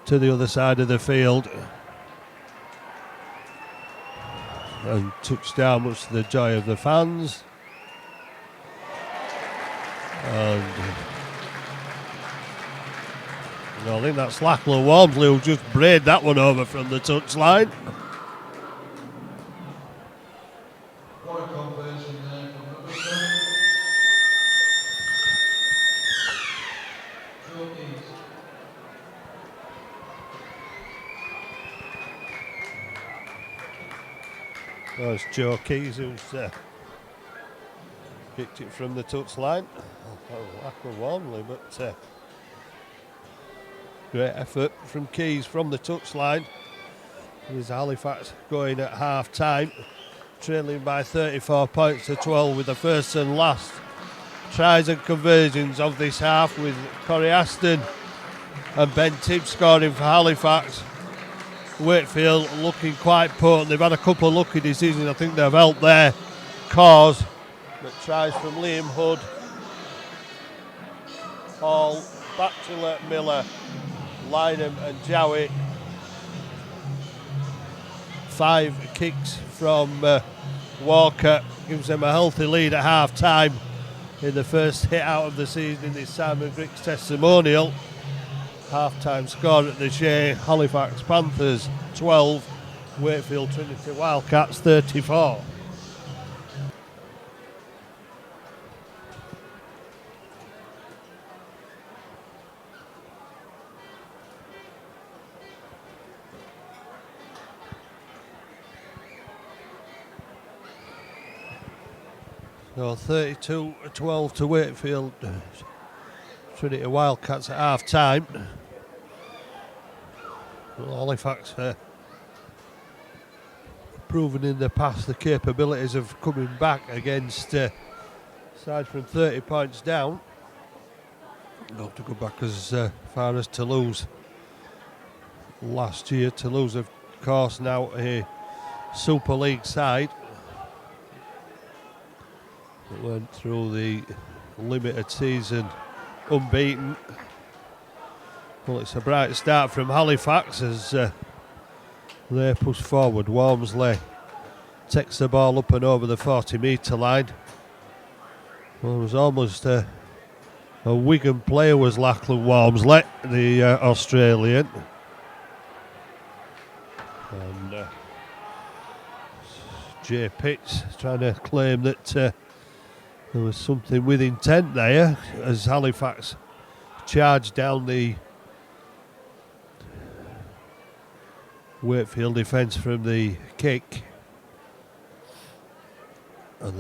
to the other side of the field. And touchdown, much to the joy of the fans. And I think that's Lachlan Walmsley who just braid that one over from the touchline. What a conversion there from number 7. Joe Keys. Oh, it's Joe Keys who's kicked it from the touchline. Lachlan Walmsley, but great effort from Keys from the touchline. Here's Halifax going at half time, trailing by 34 points to 12 with the first and last tries and conversions of this half, with Corey Aston and Ben Tibbs scoring for Halifax. Wakefield looking quite potent. They've had a couple of lucky decisions. I think they've helped their cause. But tries from Liam Hood, Hall, Batchelor, Miller, Lynham and Jowett. 5 kicks from Walker gives them a healthy lead at half time in the first hit out of the season in this Simon Griggs testimonial. Half time score at the Shay, Halifax Panthers 12, Wakefield Trinity Wildcats 34. So 32-12 to Wakefield Trinity Wildcats at half time. Well, Halifax proven in the past the capabilities of coming back against side from 30 points down. We'll have to go back as far as Toulouse last year. Toulouse, of course, now a Super League side. It went through the limited season unbeaten. Well, it's a bright start from Halifax as they push forward. Walmsley takes the ball up and over the 40-metre line. Well, it was almost a Wigan player, was Lachlan Walmsley, the Australian. And Jay Pitts trying to claim that there was something with intent there as Halifax charged down the Wakefield defence from the kick. And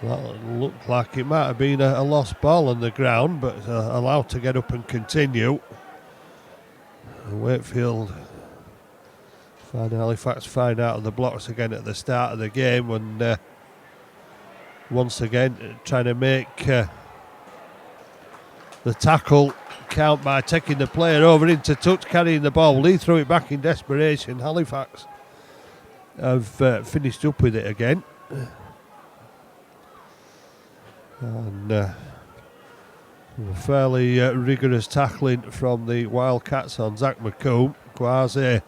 that looked like it might have been a lost ball on the ground, but allowed to get up and continue. Wakefield Halifax find out of the blocks again at the start of the game, and once again trying to make the tackle count by taking the player over into touch, carrying the ball. Lee threw it back in desperation. Halifax have finished up with it again, and fairly rigorous tackling from the Wildcats on Zach McComb. Quasi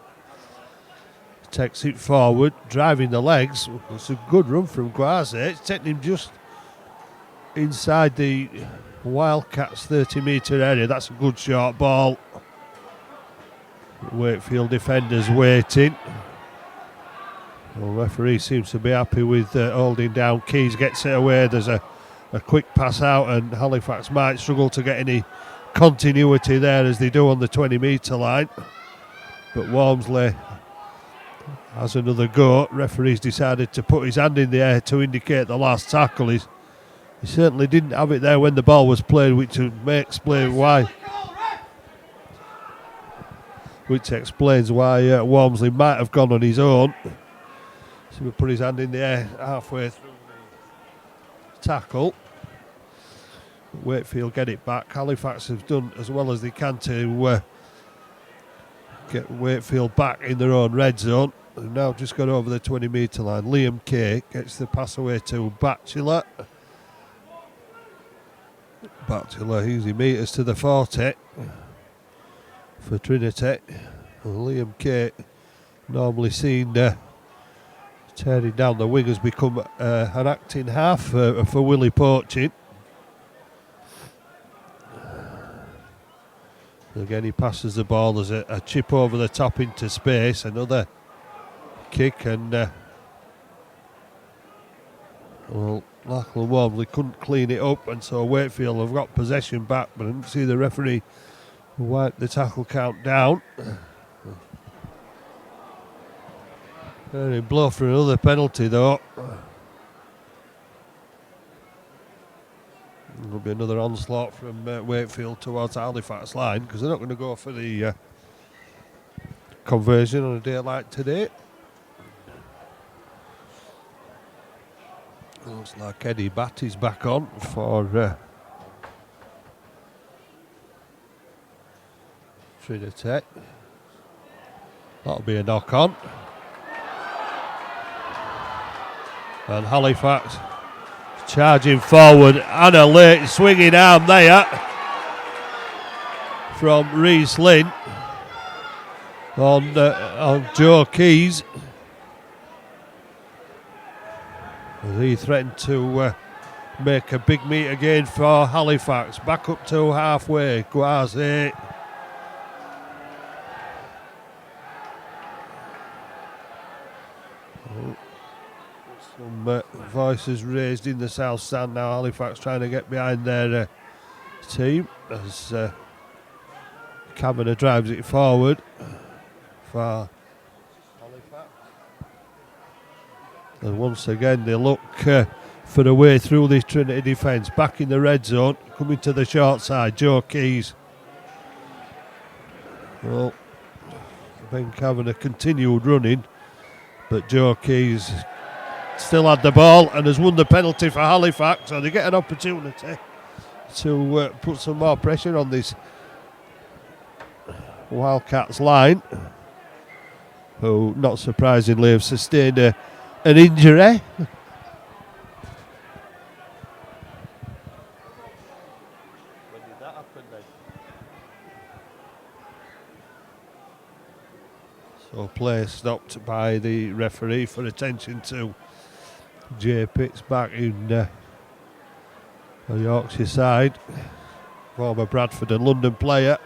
takes it forward, driving the legs. It's a good run from Quasi. It's taking him just inside the Wildcats 30-metre area. That's a good short ball. Wakefield defenders waiting. The referee seems to be happy with holding down. Keys gets it away. There's a quick pass out, and Halifax might struggle to get any continuity there as they do on the 20-metre line. But Walmsley has another go. Referee's decided to put his hand in the air to indicate the last tackle. He certainly didn't have it there when the ball was played, which explains why. Walmsley might have gone on his own. So he put his hand in the air halfway through the tackle. Wakefield get it back. Halifax have done as well as they can to get Wakefield back in their own red zone. They've now just got over the 20-metre line. Liam Kay gets the pass away to Batchelor. Batchelor easy meters to the 40 for Trinity. And Liam Kay, normally seen tearing down the wing, has become an acting half for Willie Poaching. Again, he passes the ball. There's a chip over the top into space. Another kick, and Lachlan Walmsley couldn't clean it up, and so Wakefield have got possession back, but I didn't see the referee wipe the tackle count down. Very blow for another penalty though. There'll be another onslaught from Wakefield towards the Halifax line, because they're not going to go for the conversion on a day like today. Looks like Eddie Batty's back on for Trinity. That'll be a knock on. And Halifax charging forward, and a late swinging arm there from Reese Lynn on Joe Keys, as he threatened to make a big meet again for Halifax. Back up to halfway, Quasi. Some voices raised in the south stand now. Halifax trying to get behind their team as Kavanagh drives it forward for Halifax. And once again they look for a way through this Trinity defence. Back in the red zone, coming to the short side, Joe Keys. Well, Ben Kavanagh continued running, but Joe Keys still had the ball and has won the penalty for Halifax, so they get an opportunity to put some more pressure on this Wildcats line, who, not surprisingly, have sustained an injury. When did that happen then? So play stopped by the referee for attention to Jay Pitts back in the Yorkshire side, former Bradford and London player.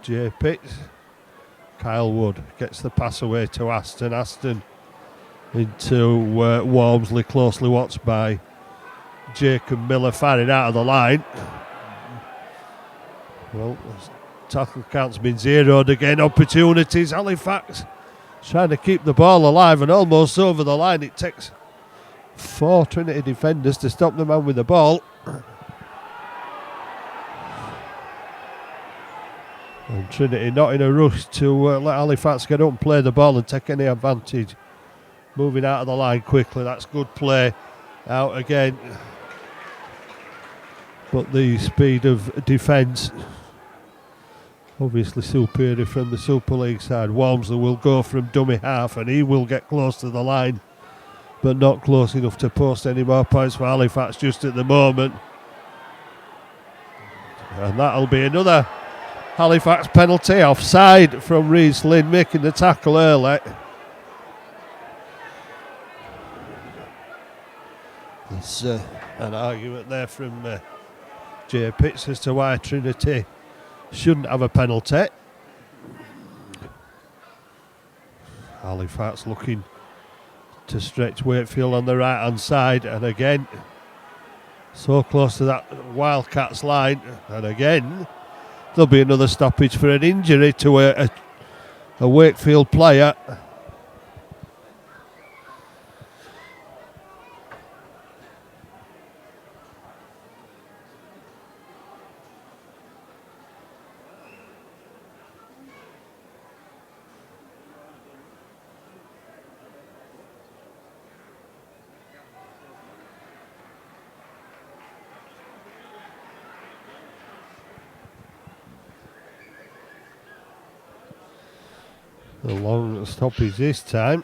Jay Pitts. Kyle Wood gets the pass away to Aston. Aston into Walmsley, closely watched by Jacob Miller, firing out of the line. Well, tackle count's been zeroed again. Opportunities. Halifax trying to keep the ball alive and almost over the line. It takes 4 Trinity defenders to stop the man with the ball. And Trinity not in a rush to let Halifax get up and play the ball and take any advantage. Moving out of the line quickly, that's good play. Out again. But the speed of defence, obviously superior from the Super League side. Walmsley will go from dummy half and he will get close to the line, but not close enough to post any more points for Halifax just at the moment. And that'll be another Halifax penalty, offside from Rhys Lynn, making the tackle early. There's an argument there from Jay Pitts as to why Trinity shouldn't have a penalty. Halifax looking to stretch Wakefield on the right hand side, and again so close to that Wildcats line, and again there'll be another stoppage for an injury to a Wakefield player. The long stoppage this time.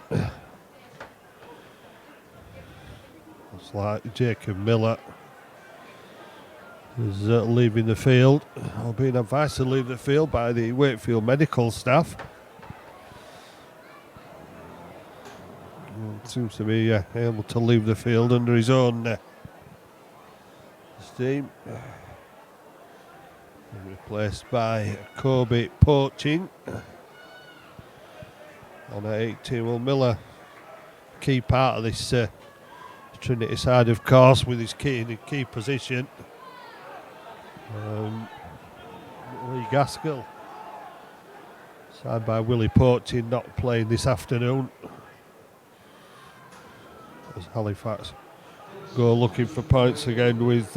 Looks like Jacob Miller is leaving the field, or being advised to leave the field by the Wakefield medical staff. Seems to be able to leave the field under his own steam. Replaced by Kobe Poaching. And at 18, well, Miller, key part of this Trinity side, of course, with his key position. Lee Gaskell, signed by Willie Poaching, not playing this afternoon. As Halifax go looking for points again with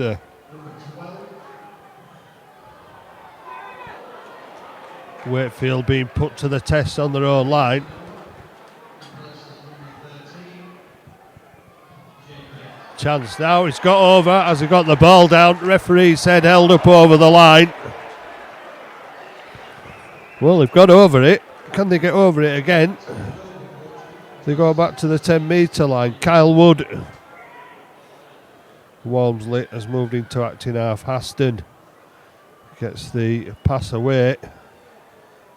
Wakefield being put to the test on their own line. Chance now, it's got over as he got the ball down. Referee said held up over the line. Well, they've got over it. Can they get over it again? They go back to the 10-metre line. Kyle Wood. Walmsley has moved into acting half. Haston gets the pass away.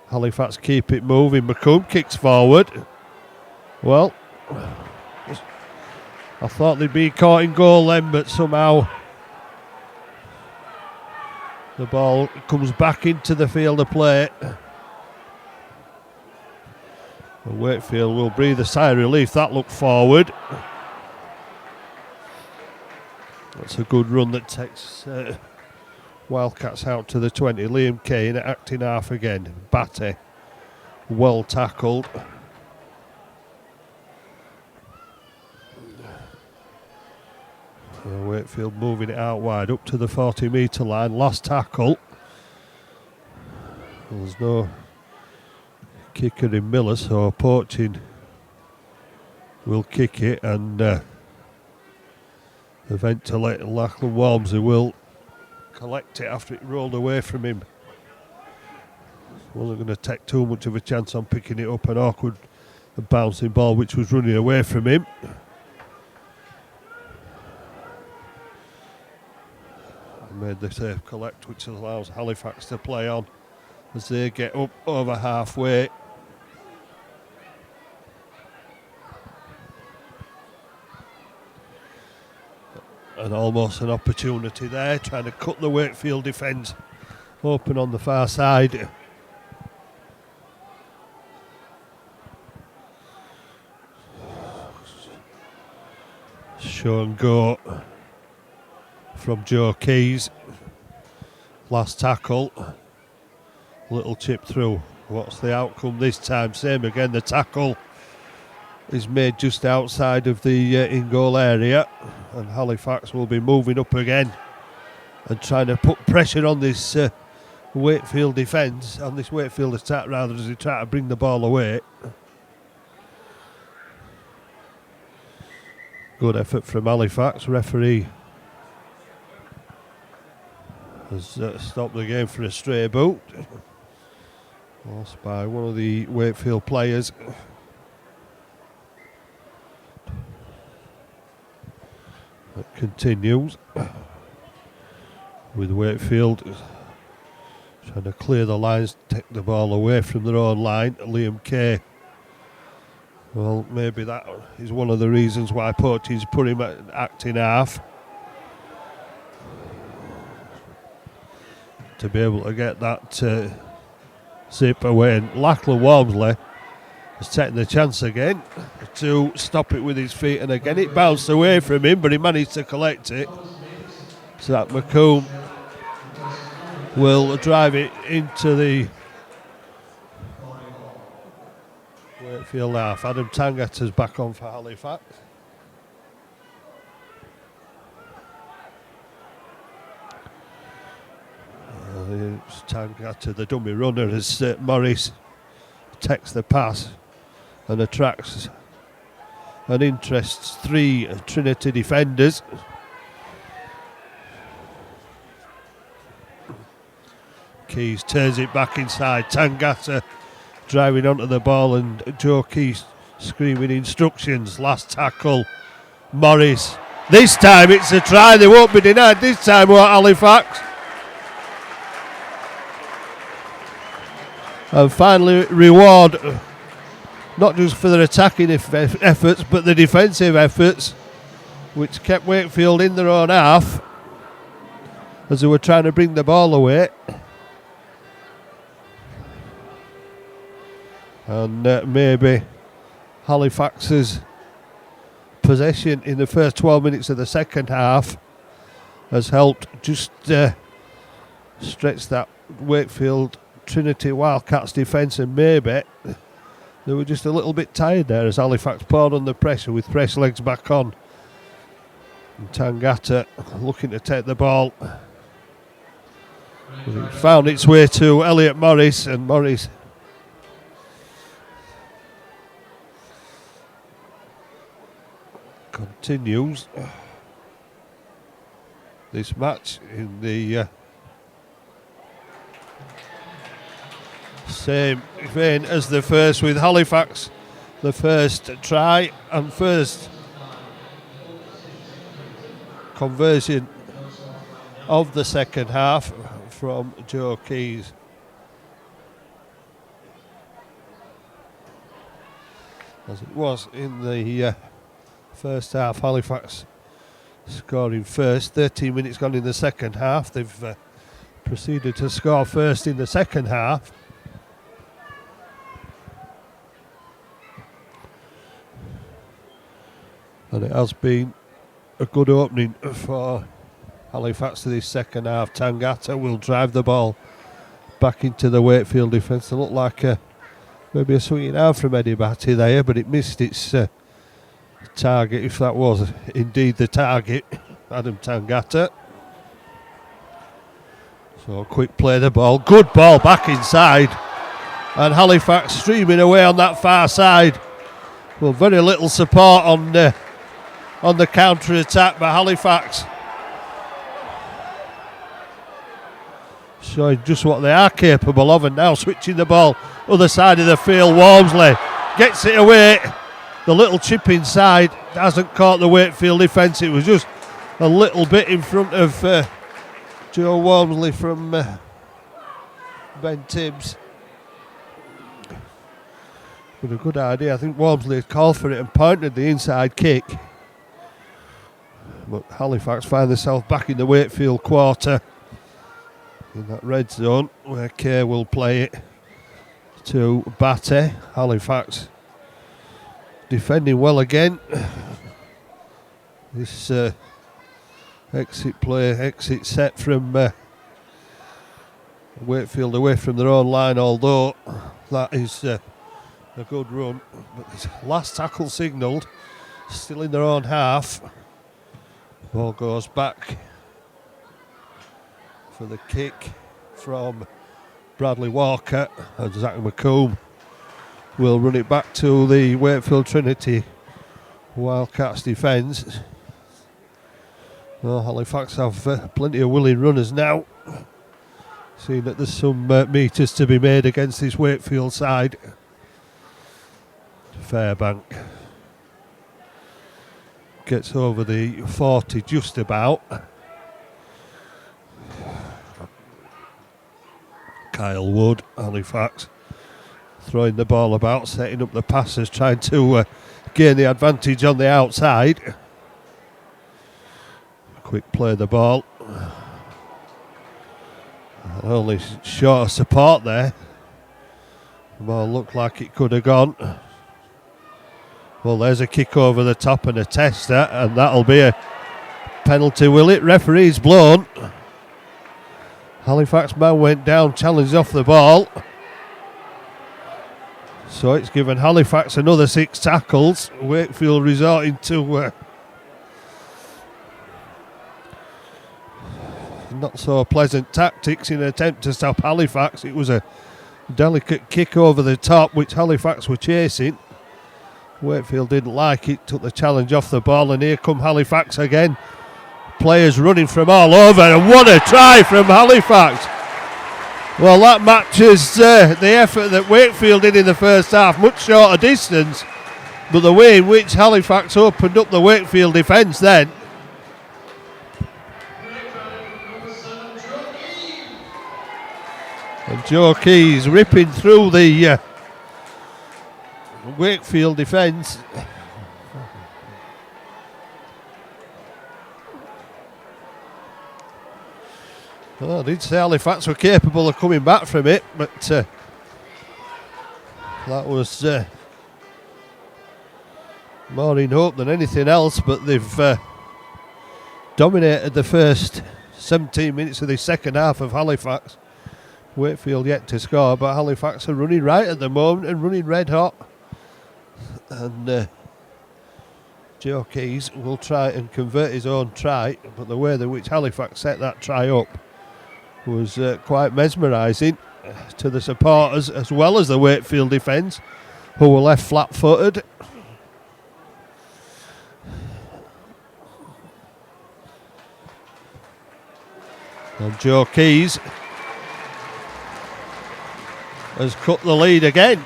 Halifax keep it moving. McComb kicks forward. Well, I thought they'd be caught in goal then, but somehow the ball comes back into the field of play. And Wakefield will breathe a sigh of relief. That looked forward. That's a good run that takes Wildcats out to the 20. Liam Kane acting half again. Batty, well tackled. Wakefield moving it out wide up to the 40-metre line. Last tackle. There's no kicker in Miller, so Poaching will kick it, and eventually Lachlan Walmsley will collect it after it rolled away from him. Wasn't going to take too much of a chance on picking it up. An awkward bouncing ball which was running away from him. Made the safe collect, which allows Halifax to play on as they get up over halfway. And almost an opportunity there, trying to cut the Wakefield defence open on the far side. Show and go from Joe Keys. Last tackle. Little chip through. What's the outcome this time? Same again. The tackle is made just outside of the in-goal area, and Halifax will be moving up again and trying to put pressure on this Wakefield defence, on this Wakefield attack rather, as they try to bring the ball away. Good effort from Halifax. Referee has stopped the game for a stray boot. Lost by one of the Wakefield players. It continues with Wakefield trying to clear the lines, take the ball away from their own line. Liam Kay. Well, maybe that is one of the reasons why Poaching's put him at acting half. To be able to get that zip away. And Lachlan Walmsley has taken the chance again to stop it with his feet. And again it bounced away from him, but he managed to collect it. So that McComb will drive it into the Wakefield half. Adam Tangata's back on for Halifax. It's Tangata, the dummy runner, as Morris takes the pass and attracts and interests 3 Trinity defenders. Keys turns it back inside. Tangata driving onto the ball, and Joe Keys screaming instructions. Last tackle, Morris. This time it's a try. They won't be denied. This time, what, Halifax? And finally, reward not just for their attacking efforts, but the defensive efforts, which kept Wakefield in their own half as they were trying to bring the ball away. And maybe Halifax's possession in the first 12 minutes of the second half has helped just stretch that Wakefield Trinity Wildcats defence, and maybe they were just a little bit tired there as Halifax poured under pressure with fresh legs back on. And Tangata looking to take the ball. It found its way to Elliot Morris, and Morris continues this match in the same vein as the first, with Halifax the first try and first conversion of the second half from Joe Keys. As it was in the first half, Halifax scoring first. 13 minutes gone in the second half. They've proceeded to score first in the second half. And it has been a good opening for Halifax to this second half. Tangata will drive the ball back into the Wakefield defence. It looked like maybe a swinging arm from Eddie Batty there, but it missed its target, if that was indeed the target, Adam Tangata. So quick play the ball, good ball back inside, and Halifax streaming away on that far side. Well, very little support on the counter attack by Halifax, showing just what they are capable of. And now switching the ball other side of the field, Walmsley gets it away. The little chip inside hasn't caught the Wakefield defence. It was just a little bit in front of Joe Walmsley from Ben Tibbs. But a good idea. I think Walmsley had called for it and pointed the inside kick. But Halifax find themselves back in the Wakefield quarter in that red zone, where Kay will play it to Batty. Halifax defending well again. This exit set from Wakefield away from their own line, although that is a good run. But this last tackle signalled, still in their own half. Ball goes back for the kick from Bradley Walker and Zach McComb will run it back to the Wakefield Trinity Wildcats defence. Well, Halifax have plenty of willing runners now, seeing that there's some metres to be made against this Wakefield side. Fairbank gets over the 40 just about. Kyle Wood, Halifax, throwing the ball about, setting up the passes, trying to gain the advantage on the outside. Quick play the ball. Only short of support there. The ball looked like it could have gone. Well, there's a kick over the top and a tester, and that'll be a penalty, will it? Referee's blown. Halifax man went down, challenged off the ball. So it's given Halifax another 6 tackles. Wakefield resorting to not so pleasant tactics in an attempt to stop Halifax. It was a delicate kick over the top which Halifax were chasing. Wakefield didn't like it, took the challenge off the ball, and here come Halifax again. Players running from all over, and what a try from Halifax. Well, that matches the effort that Wakefield did in the first half, much shorter distance, but the way in which Halifax opened up the Wakefield defence then. And Joe Keys ripping through the Wakefield defence. Well, I did say Halifax were capable of coming back from it, but that was more in hope than anything else. But they've dominated the first 17 minutes of the second half of Halifax. Wakefield yet to score, but Halifax are running right at the moment and running red hot. And Joe Keys will try and convert his own try, but the way in which Halifax set that try up was quite mesmerising to the supporters as well as the Wakefield defence, who were left flat-footed. And Joe Keys has cut the lead again.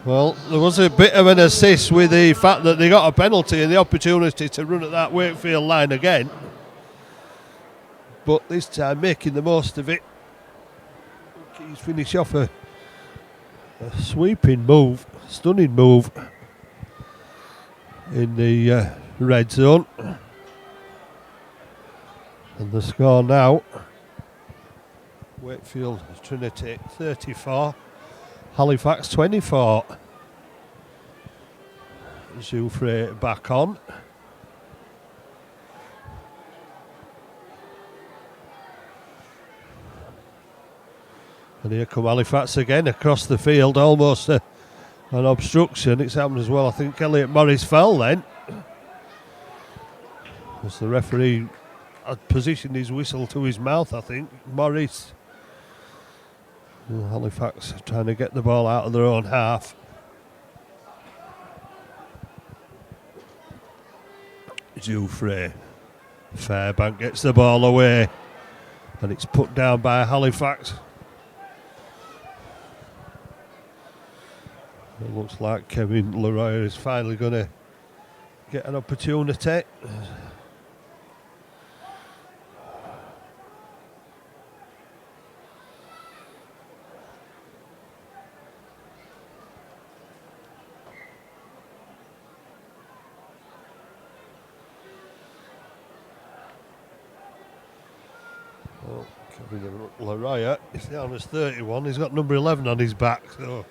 Well, there was a bit of an assist with the fact that they got a penalty and the opportunity to run at that Wakefield line again. But this time making the most of it. He's finished off a sweeping move, stunning move in the red zone. And the score now, Wakefield Trinity 34. Halifax 24. Zoufre back on. And here come Halifax again across the field, almost an obstruction. It's happened as well. I think Elliot Morris fell then, as the referee had positioned his whistle to his mouth, I think. Morris. Halifax trying to get the ball out of their own half. Zoufre. Fairbank gets the ball away, and it's put down by Halifax. It looks like Kevin Leroy is finally going to get an opportunity. Leroy is down as 31. He's got number 11 on his back. So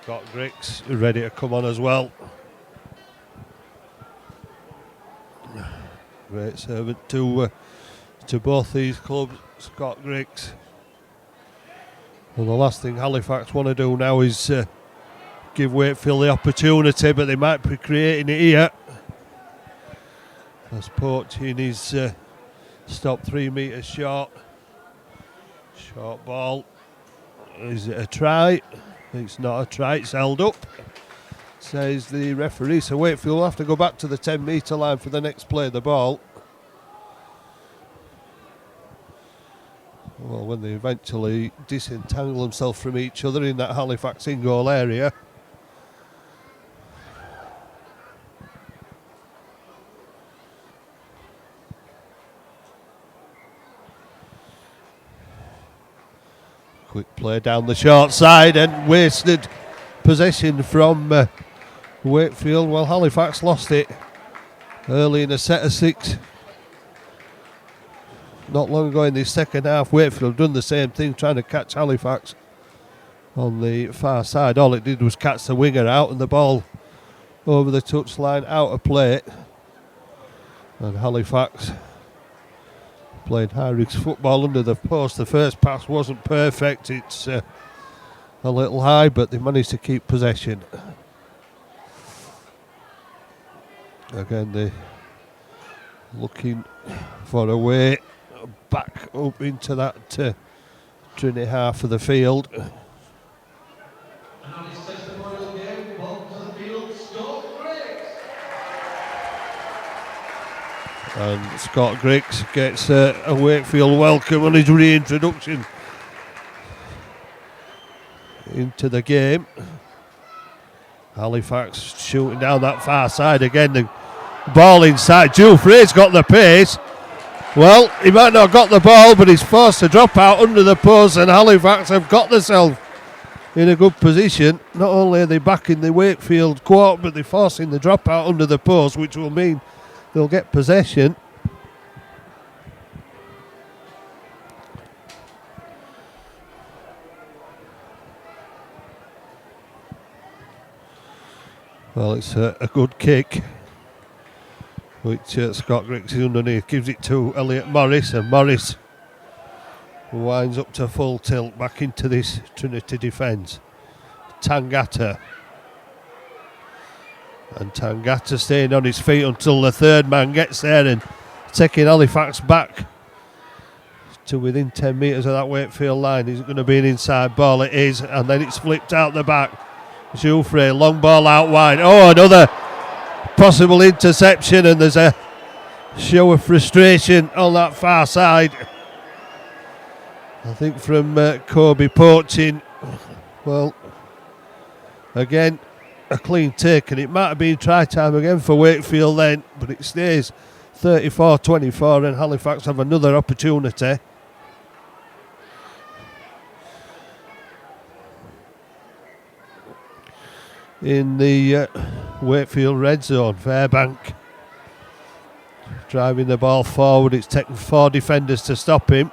Scott Griggs ready to come on as well. Great servant to both these clubs, Scott Griggs. And the last thing Halifax want to do now is give Wakefield the opportunity, but they might be creating it here. As Porchin is stopped 3 metres short. Short ball. Is it a try? It's not a try, it's held up, says the referee. So Wakefield will have to go back to the 10-metre line for the next play of the ball. Well, when they eventually disentangle themselves from each other in that Halifax in-goal area. Quick play down the short side and wasted possession from Wakefield. Well, Halifax lost it early in a set of 6. Not long ago in the second half, Wakefield done the same thing, trying to catch Halifax on the far side. All it did was catch the winger out and the ball over the touchline, out of play. And Halifax played high-risk football under the post. The first pass wasn't perfect. It's a little high, but they managed to keep possession. Again, they're looking for a way back up into that Trinity half of the field. And on his testimonial game, ball to the field, Scott Griggs. And Scott Griggs gets a Wakefield welcome on his reintroduction into the game. Halifax shooting down that far side again. The ball inside. Jules Frey's got the pace. Well, he might not have got the ball, but he's forced to drop out under the post, and Halifax have got themselves in a good position. Not only are they back in the Wakefield court, but they're forcing the drop out under the post, which will mean they'll get possession. Well, it's a good kick, which Scott Griggs is underneath, gives it to Elliot Morris, and Morris winds up to full tilt back into this Trinity defence. Tangata. And Tangata staying on his feet until the third man gets there and taking Halifax back to within 10 metres of that Wakefield line. Is it going to be an inside ball? It is, and then it's flipped out the back. Jouffre, long ball out wide. Oh, another possible interception, and there's a show of frustration on that far side. I think from Kobe Porchin. Well, again, a clean take, and it might have been try time again for Wakefield then, but it stays 34-24, and Halifax have another opportunity. In the Wakefield red zone, Fairbank driving the ball forward. It's taken 4 defenders to stop him,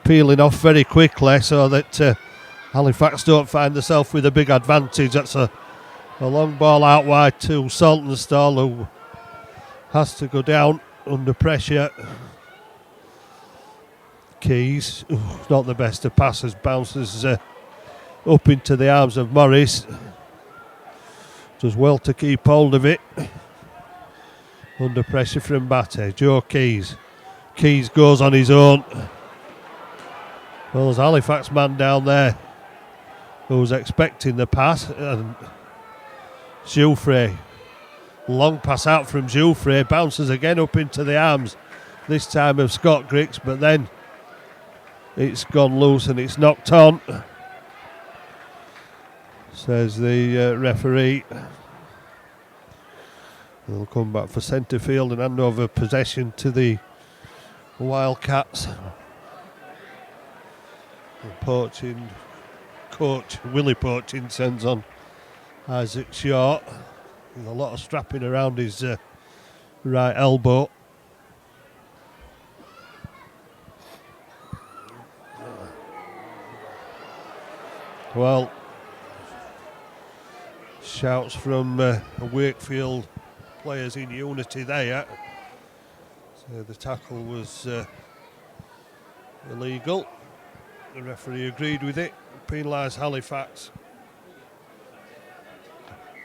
peeling off very quickly so that Halifax don't find themselves with a big advantage. That's a long ball out wide to Saltonstall, who has to go down under pressure. Keys, not the best of passes, bounces up into the arms of Morris. Does well to keep hold of it. Under pressure from Batty. Joe Keys. Keys goes on his own. Well, there's a Halifax man down there who was expecting the pass. And Jouffre. Long pass out from Jouffre. Bounces again up into the arms. This time of Scott Griggs. But then it's gone loose and it's knocked on, says the referee. They'll come back for centre field and hand over possession to the Wildcats. Porchin, coach Willie Porchin sends on Isaac Short with a lot of strapping around his right elbow. Well, shouts from Wakefield players in unity there. So the tackle was illegal. The referee agreed with it, penalised Halifax.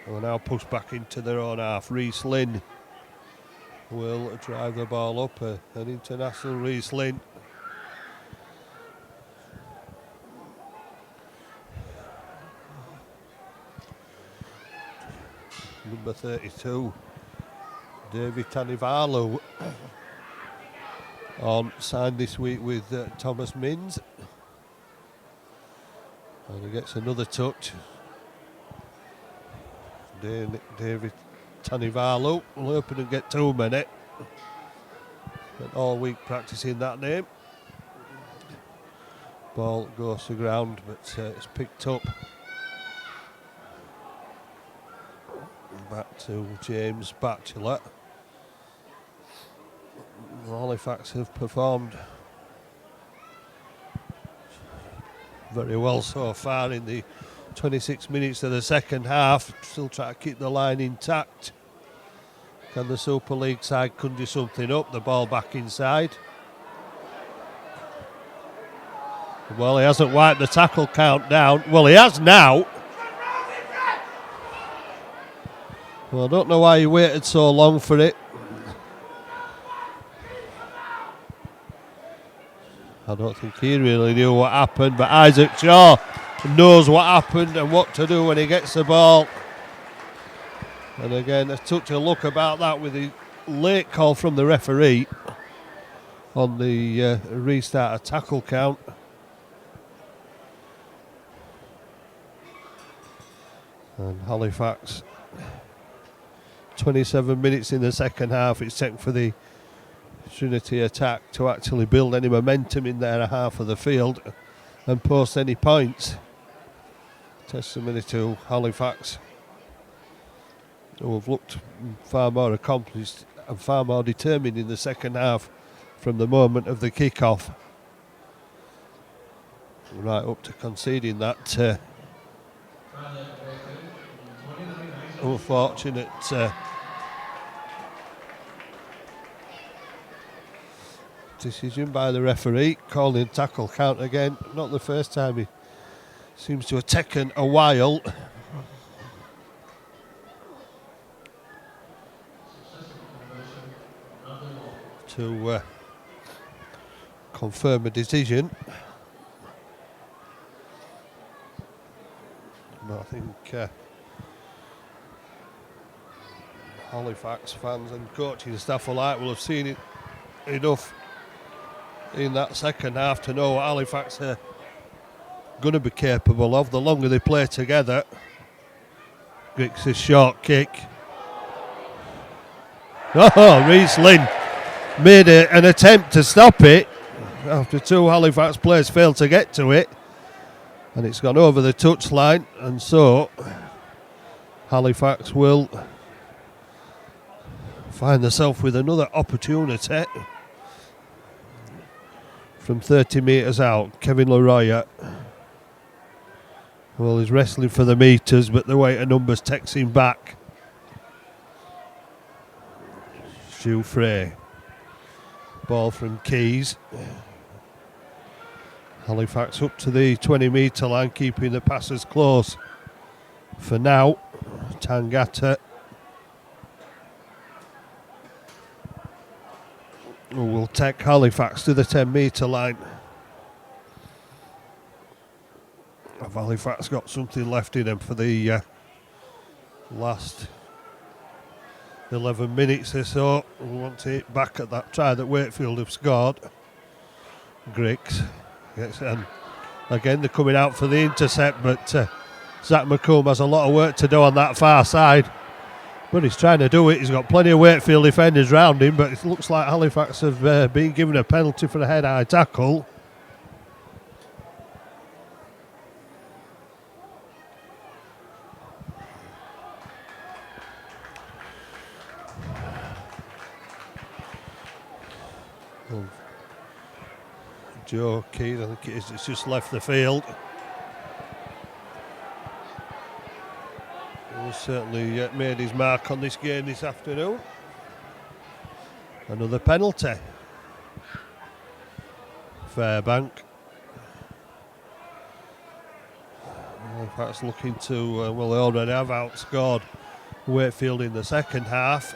We're now pushed back into their own half. Reece Lynn will drive the ball up. An international Reece Lynn. Number 32, David Tanivalu, on signed this week with Thomas Mins. And he gets another touch. David Tanivalu will open and get too many. Spent all week practicing that name. Ball goes to ground, but it's picked up. Back to James Batchelor. Halifax have performed very well so far in the 26 minutes of the second half. Still trying to keep the line intact. Can the Super League side conjure something up? The ball back inside. Well, he hasn't wiped the tackle count down. Well, he has now. Well, I don't know why he waited so long for it. I don't think he really knew what happened, but Isaac Shaw knows what happened and what to do when he gets the ball. And again, a touch of luck about that with the late call from the referee on the restart of tackle count. And Halifax, 27 minutes in the second half, it's taken for the Trinity attack to actually build any momentum in their half of the field and post any points. Testimony to Halifax, who have looked far more accomplished and far more determined in the second half from the moment of the kick-off. Right up to conceding that unfortunate decision by the referee, calling tackle count again. Not the first time. He seems to have taken a while. To confirm a decision. But I think Halifax fans and coaching staff alike will have seen it enough in that second half to know what Halifax are going to be capable of the longer they play together. Griggs' short kick. Oh, Reece Lynn made an attempt to stop it after two Halifax players failed to get to it, and it's gone over the touchline, and so Halifax will find themselves with another opportunity from 30 metres out. Kevin Leroy, well, he's wrestling for the metres, but the weight of numbers takes him back. Stu Frey. Ball from Keys. Halifax up to the 20 metre line, keeping the passers close. For now, Tangata, who will take Halifax to the 10 metre line. Have Halifax got something left in them for the last 11 minutes or so? We want to hit back at that try that Wakefield have scored. Griggs. Yes, and again, they're coming out for the intercept, but Zach McComb has a lot of work to do on that far side. But he's trying to do it. He's got plenty of Wakefield defenders round him, but it looks like Halifax have been given a penalty for a head-high tackle. Joe Keane, I think it is, it's just left the field. He's certainly made his mark on this game this afternoon. Another penalty. Fairbank. Halifax looking to, well, they already have outscored Wakefield in the second half.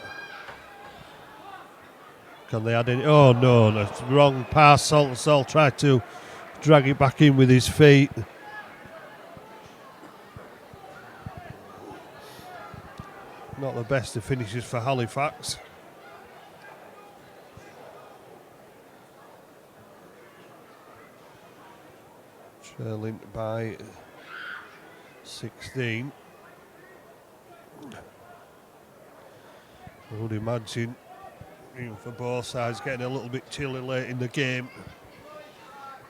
Can they add any? Oh no, that's wrong pass. Salt tried to drag it back in with his feet. Not the best of finishes for Halifax. Trailing by 16. I would imagine, even for both sides, getting a little bit chilly late in the game.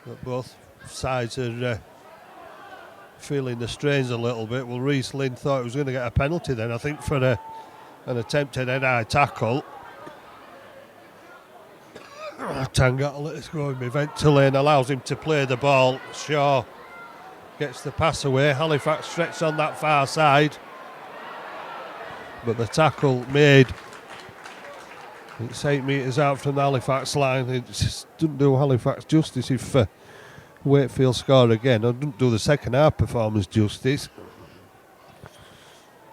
But both sides are feeling the strains a little bit. Well, Reece Lynn thought he was going to get a penalty then, I think, for an attempted head-high tackle. Tangata let us go eventually and allows him to play the ball. Shaw gets the pass away. Halifax stretched on that far side, but the tackle made, it's 8 metres out from the Halifax line. It just doesn't do Halifax justice if Wakefield score again. It doesn't do the second half performance justice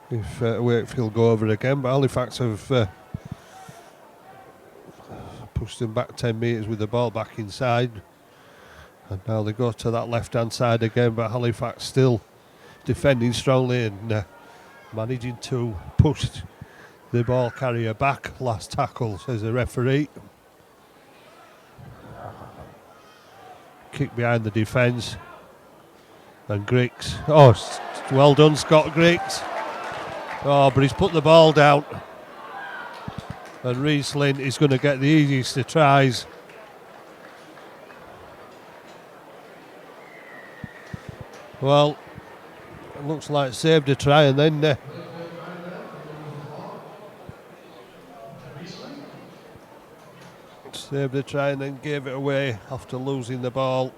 if Wakefield go over again, but Halifax have pushed them back 10 metres with the ball back inside, and now they go to that left hand side again, but Halifax still defending strongly and managing to push the ball carrier back. Last tackle, says the referee. Kick behind the defence, and Griggs, oh, well done Scott Griggs. Oh, but he's put the ball down, and Reece Lynn is going to get the easiest of tries. Well, it looks like saved a try and then saved a try and then gave it away after losing the ball.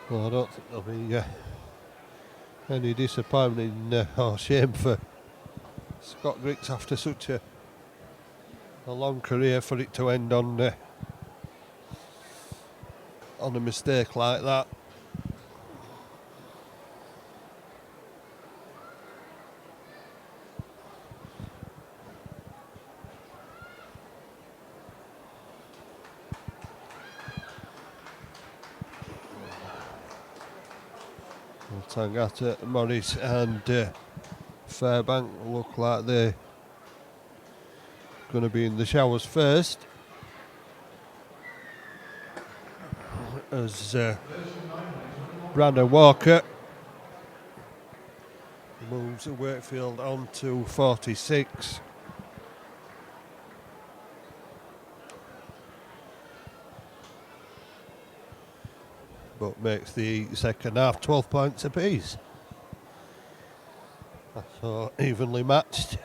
Well, I don't think there'll be any disappointment or shame for Scott Griggs after such a long career for it to end on a mistake like that. Tangata, Morris and Fairbank look like they're going to be in the showers first, as Brandon Walker moves Wakefield on to 46. But makes the second half 12 points apiece. So evenly matched.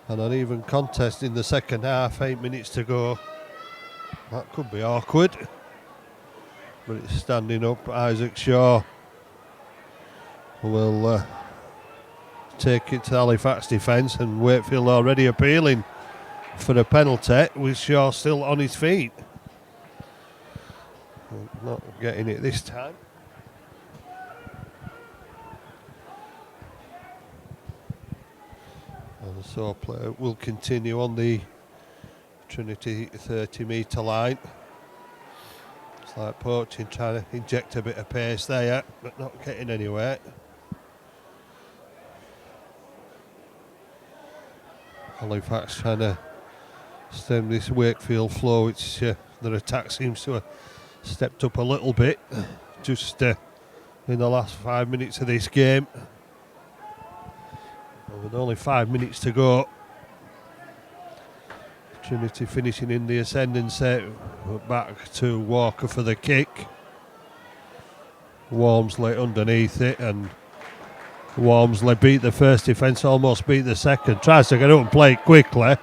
And an even contest in the second half, 8 minutes to go. That could be awkward. But it's standing up. Isaac Shaw will take it to Halifax defence, and Wakefield already appealing for a penalty, with Shaw still on his feet. Not getting it this time. And so play will continue on the Trinity 30 metre line. It's like poaching, trying to inject a bit of pace there, but not getting anywhere. Halifax trying to stem this Wakefield flow, which their attack seems to have stepped up a little bit just in the last 5 minutes of this game. And with only 5 minutes to go, Trinity finishing in the ascendancy. Back to Walker for the kick. Walmsley underneath it, and Walmsley beat the first defence, almost beat the second. Tries to get up and play it quickly.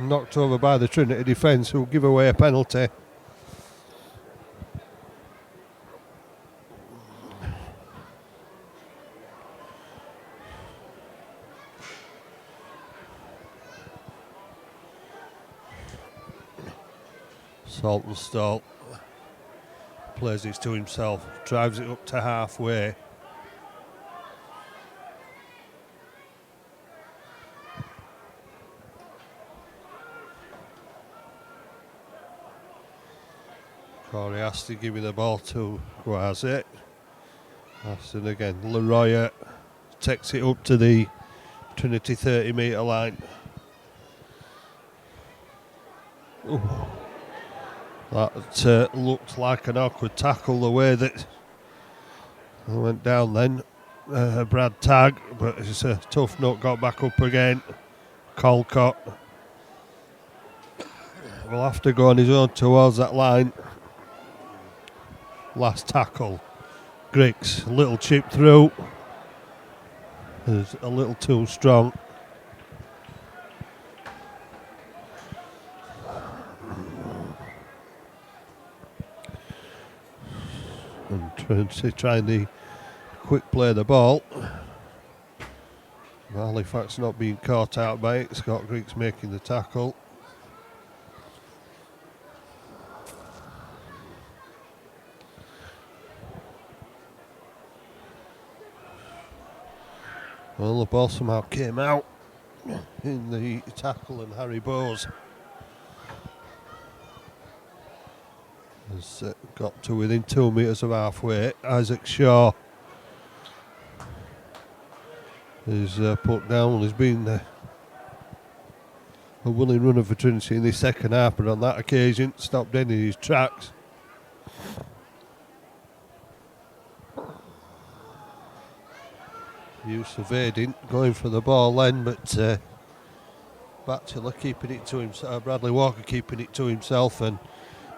Knocked over by the Trinity defence, who give away a penalty. Saltonstall plays it to himself, drives it up to halfway. Corey Aston giving the ball to Guazet. Aston again. Leroy takes it up to the Trinity 30-metre line. Ooh. That looked like an awkward tackle the way that it went down then. Brad Tagg, but it's a tough nut, got back up again. Colcott will have to go on his own towards that line. Last tackle. Griggs, a little chip through. Is a little too strong. And trying to quick play the ball. Halifax not being caught out by it. Scott Griggs making the tackle. Well, the ball somehow came out in the tackle, and Harry Bowes has got to within 2 metres of halfway. Isaac Shaw is put down. There's been a willing runner for Trinity in the second half, but on that occasion stopped dead in his tracks. Use of Aiding going for the ball then, but Batchelor keeping it to himself. Bradley Walker keeping it to himself and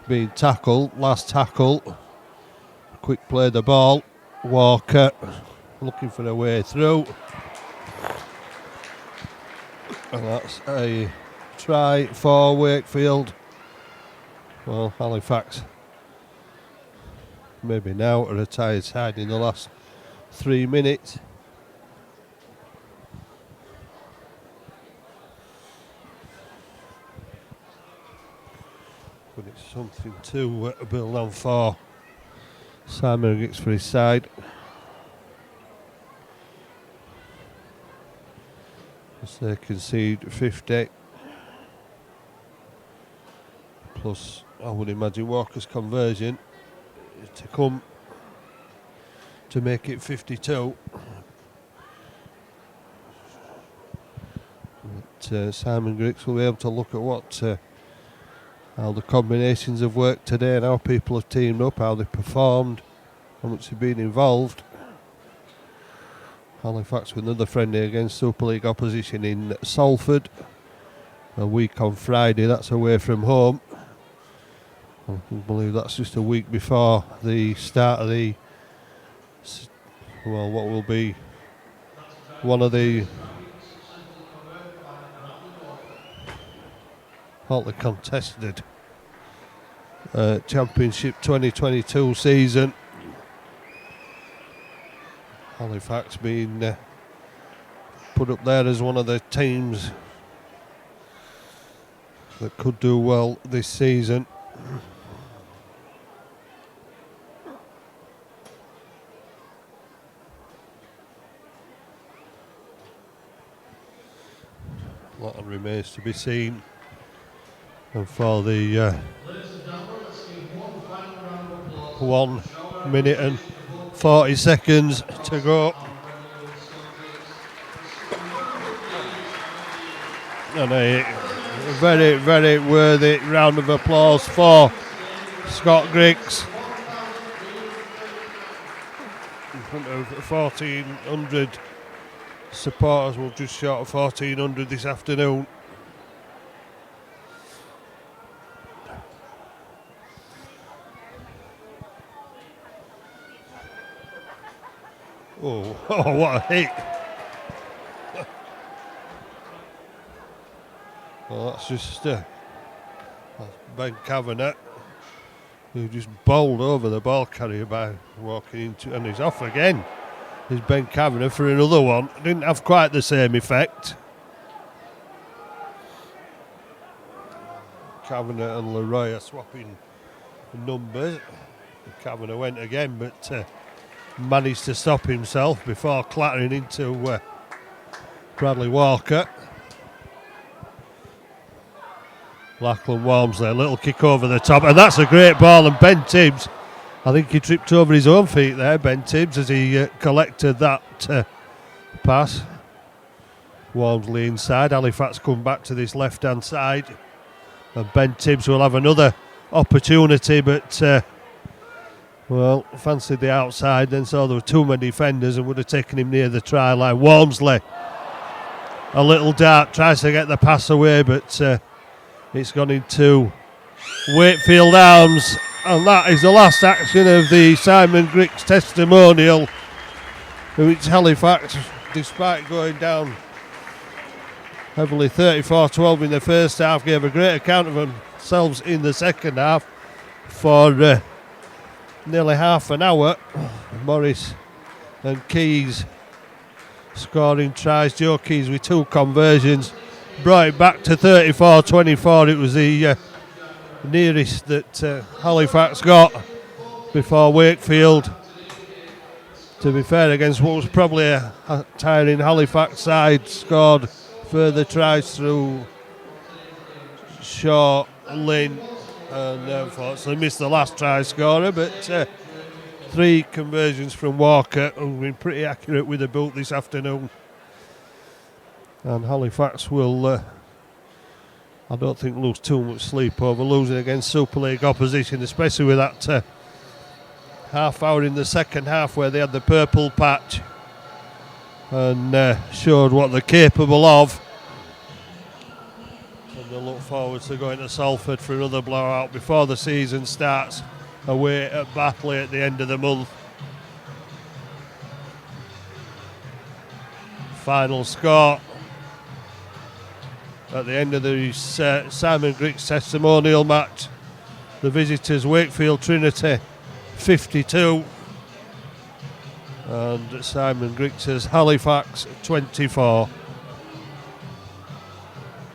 being tackled. Last tackle. Quick play the ball. Walker looking for a way through. And that's a try for Wakefield. Well, Halifax maybe now are a tired side in the last 3 minutes. But it's something to build on for. Simon gets for his side. As they concede 50. Plus, I would imagine Walker's conversion to come to make it 52. But Simon Griggs will be able to look at what how the combinations have worked today and how people have teamed up, how they performed, how much they've been involved. Halifax with another friendly against Super League opposition in Salford. A week on Friday, that's away from home. I believe that's just a week before the start of the, well, what will be one of the hotly contested Championship 2022 season. Halifax being put up there as one of the teams that could do well this season. A lot remains to be seen. And for the 1 minute and 40 seconds to go. And a very, very worthy round of applause for Scott Griggs. In front of 1,400 supporters, well, just short of 1,400 this afternoon. Oh, what a hit. Well, that's just that's Ben Kavanagh, who just bowled over the ball carrier by walking into, and he's off again. There's Ben Kavanagh for another one. Didn't have quite the same effect. Kavanagh and Leroy are swapping numbers. Kavanagh went again, but managed to stop himself before clattering into Bradley Walker. Lachlan Walmsley, a little kick over the top, and that's a great ball. And Ben Tibbs, I think he tripped over his own feet there, Ben Tibbs, as he collected that pass. Walmsley inside. Halifax come back to this left-hand side, and Ben Tibbs will have another opportunity, but well, fancied the outside, then saw there were too many defenders and would have taken him near the try line. Walmsley, a little dart, tries to get the pass away, but it's gone into Wakefield arms, and that is the last action of the Simon Griggs testimonial, which Halifax, despite going down heavily 34-12 in the first half, gave a great account of themselves in the second half for nearly half an hour. Morris and Keys scoring tries. Joe Keys with 2 conversions brought it back to 34-24. It was the nearest that Halifax got before Wakefield, to be fair, against what was probably a tiring Halifax side, scored further tries through Shaw, Lynn, and unfortunately missed the last try scorer, but 3 conversions from Walker, who's been pretty accurate with the boot this afternoon. And Halifax will, I don't think, lose too much sleep over losing against Super League opposition, especially with that half hour in the second half where they had the purple patch and showed what they're capable of. And they'll look forward to going to Salford for another blowout before the season starts away at Batley at the end of the month. Final score at the end of the Simon Griggs testimonial match: the visitors Wakefield Trinity 52 and Simon Griggs' Halifax 24.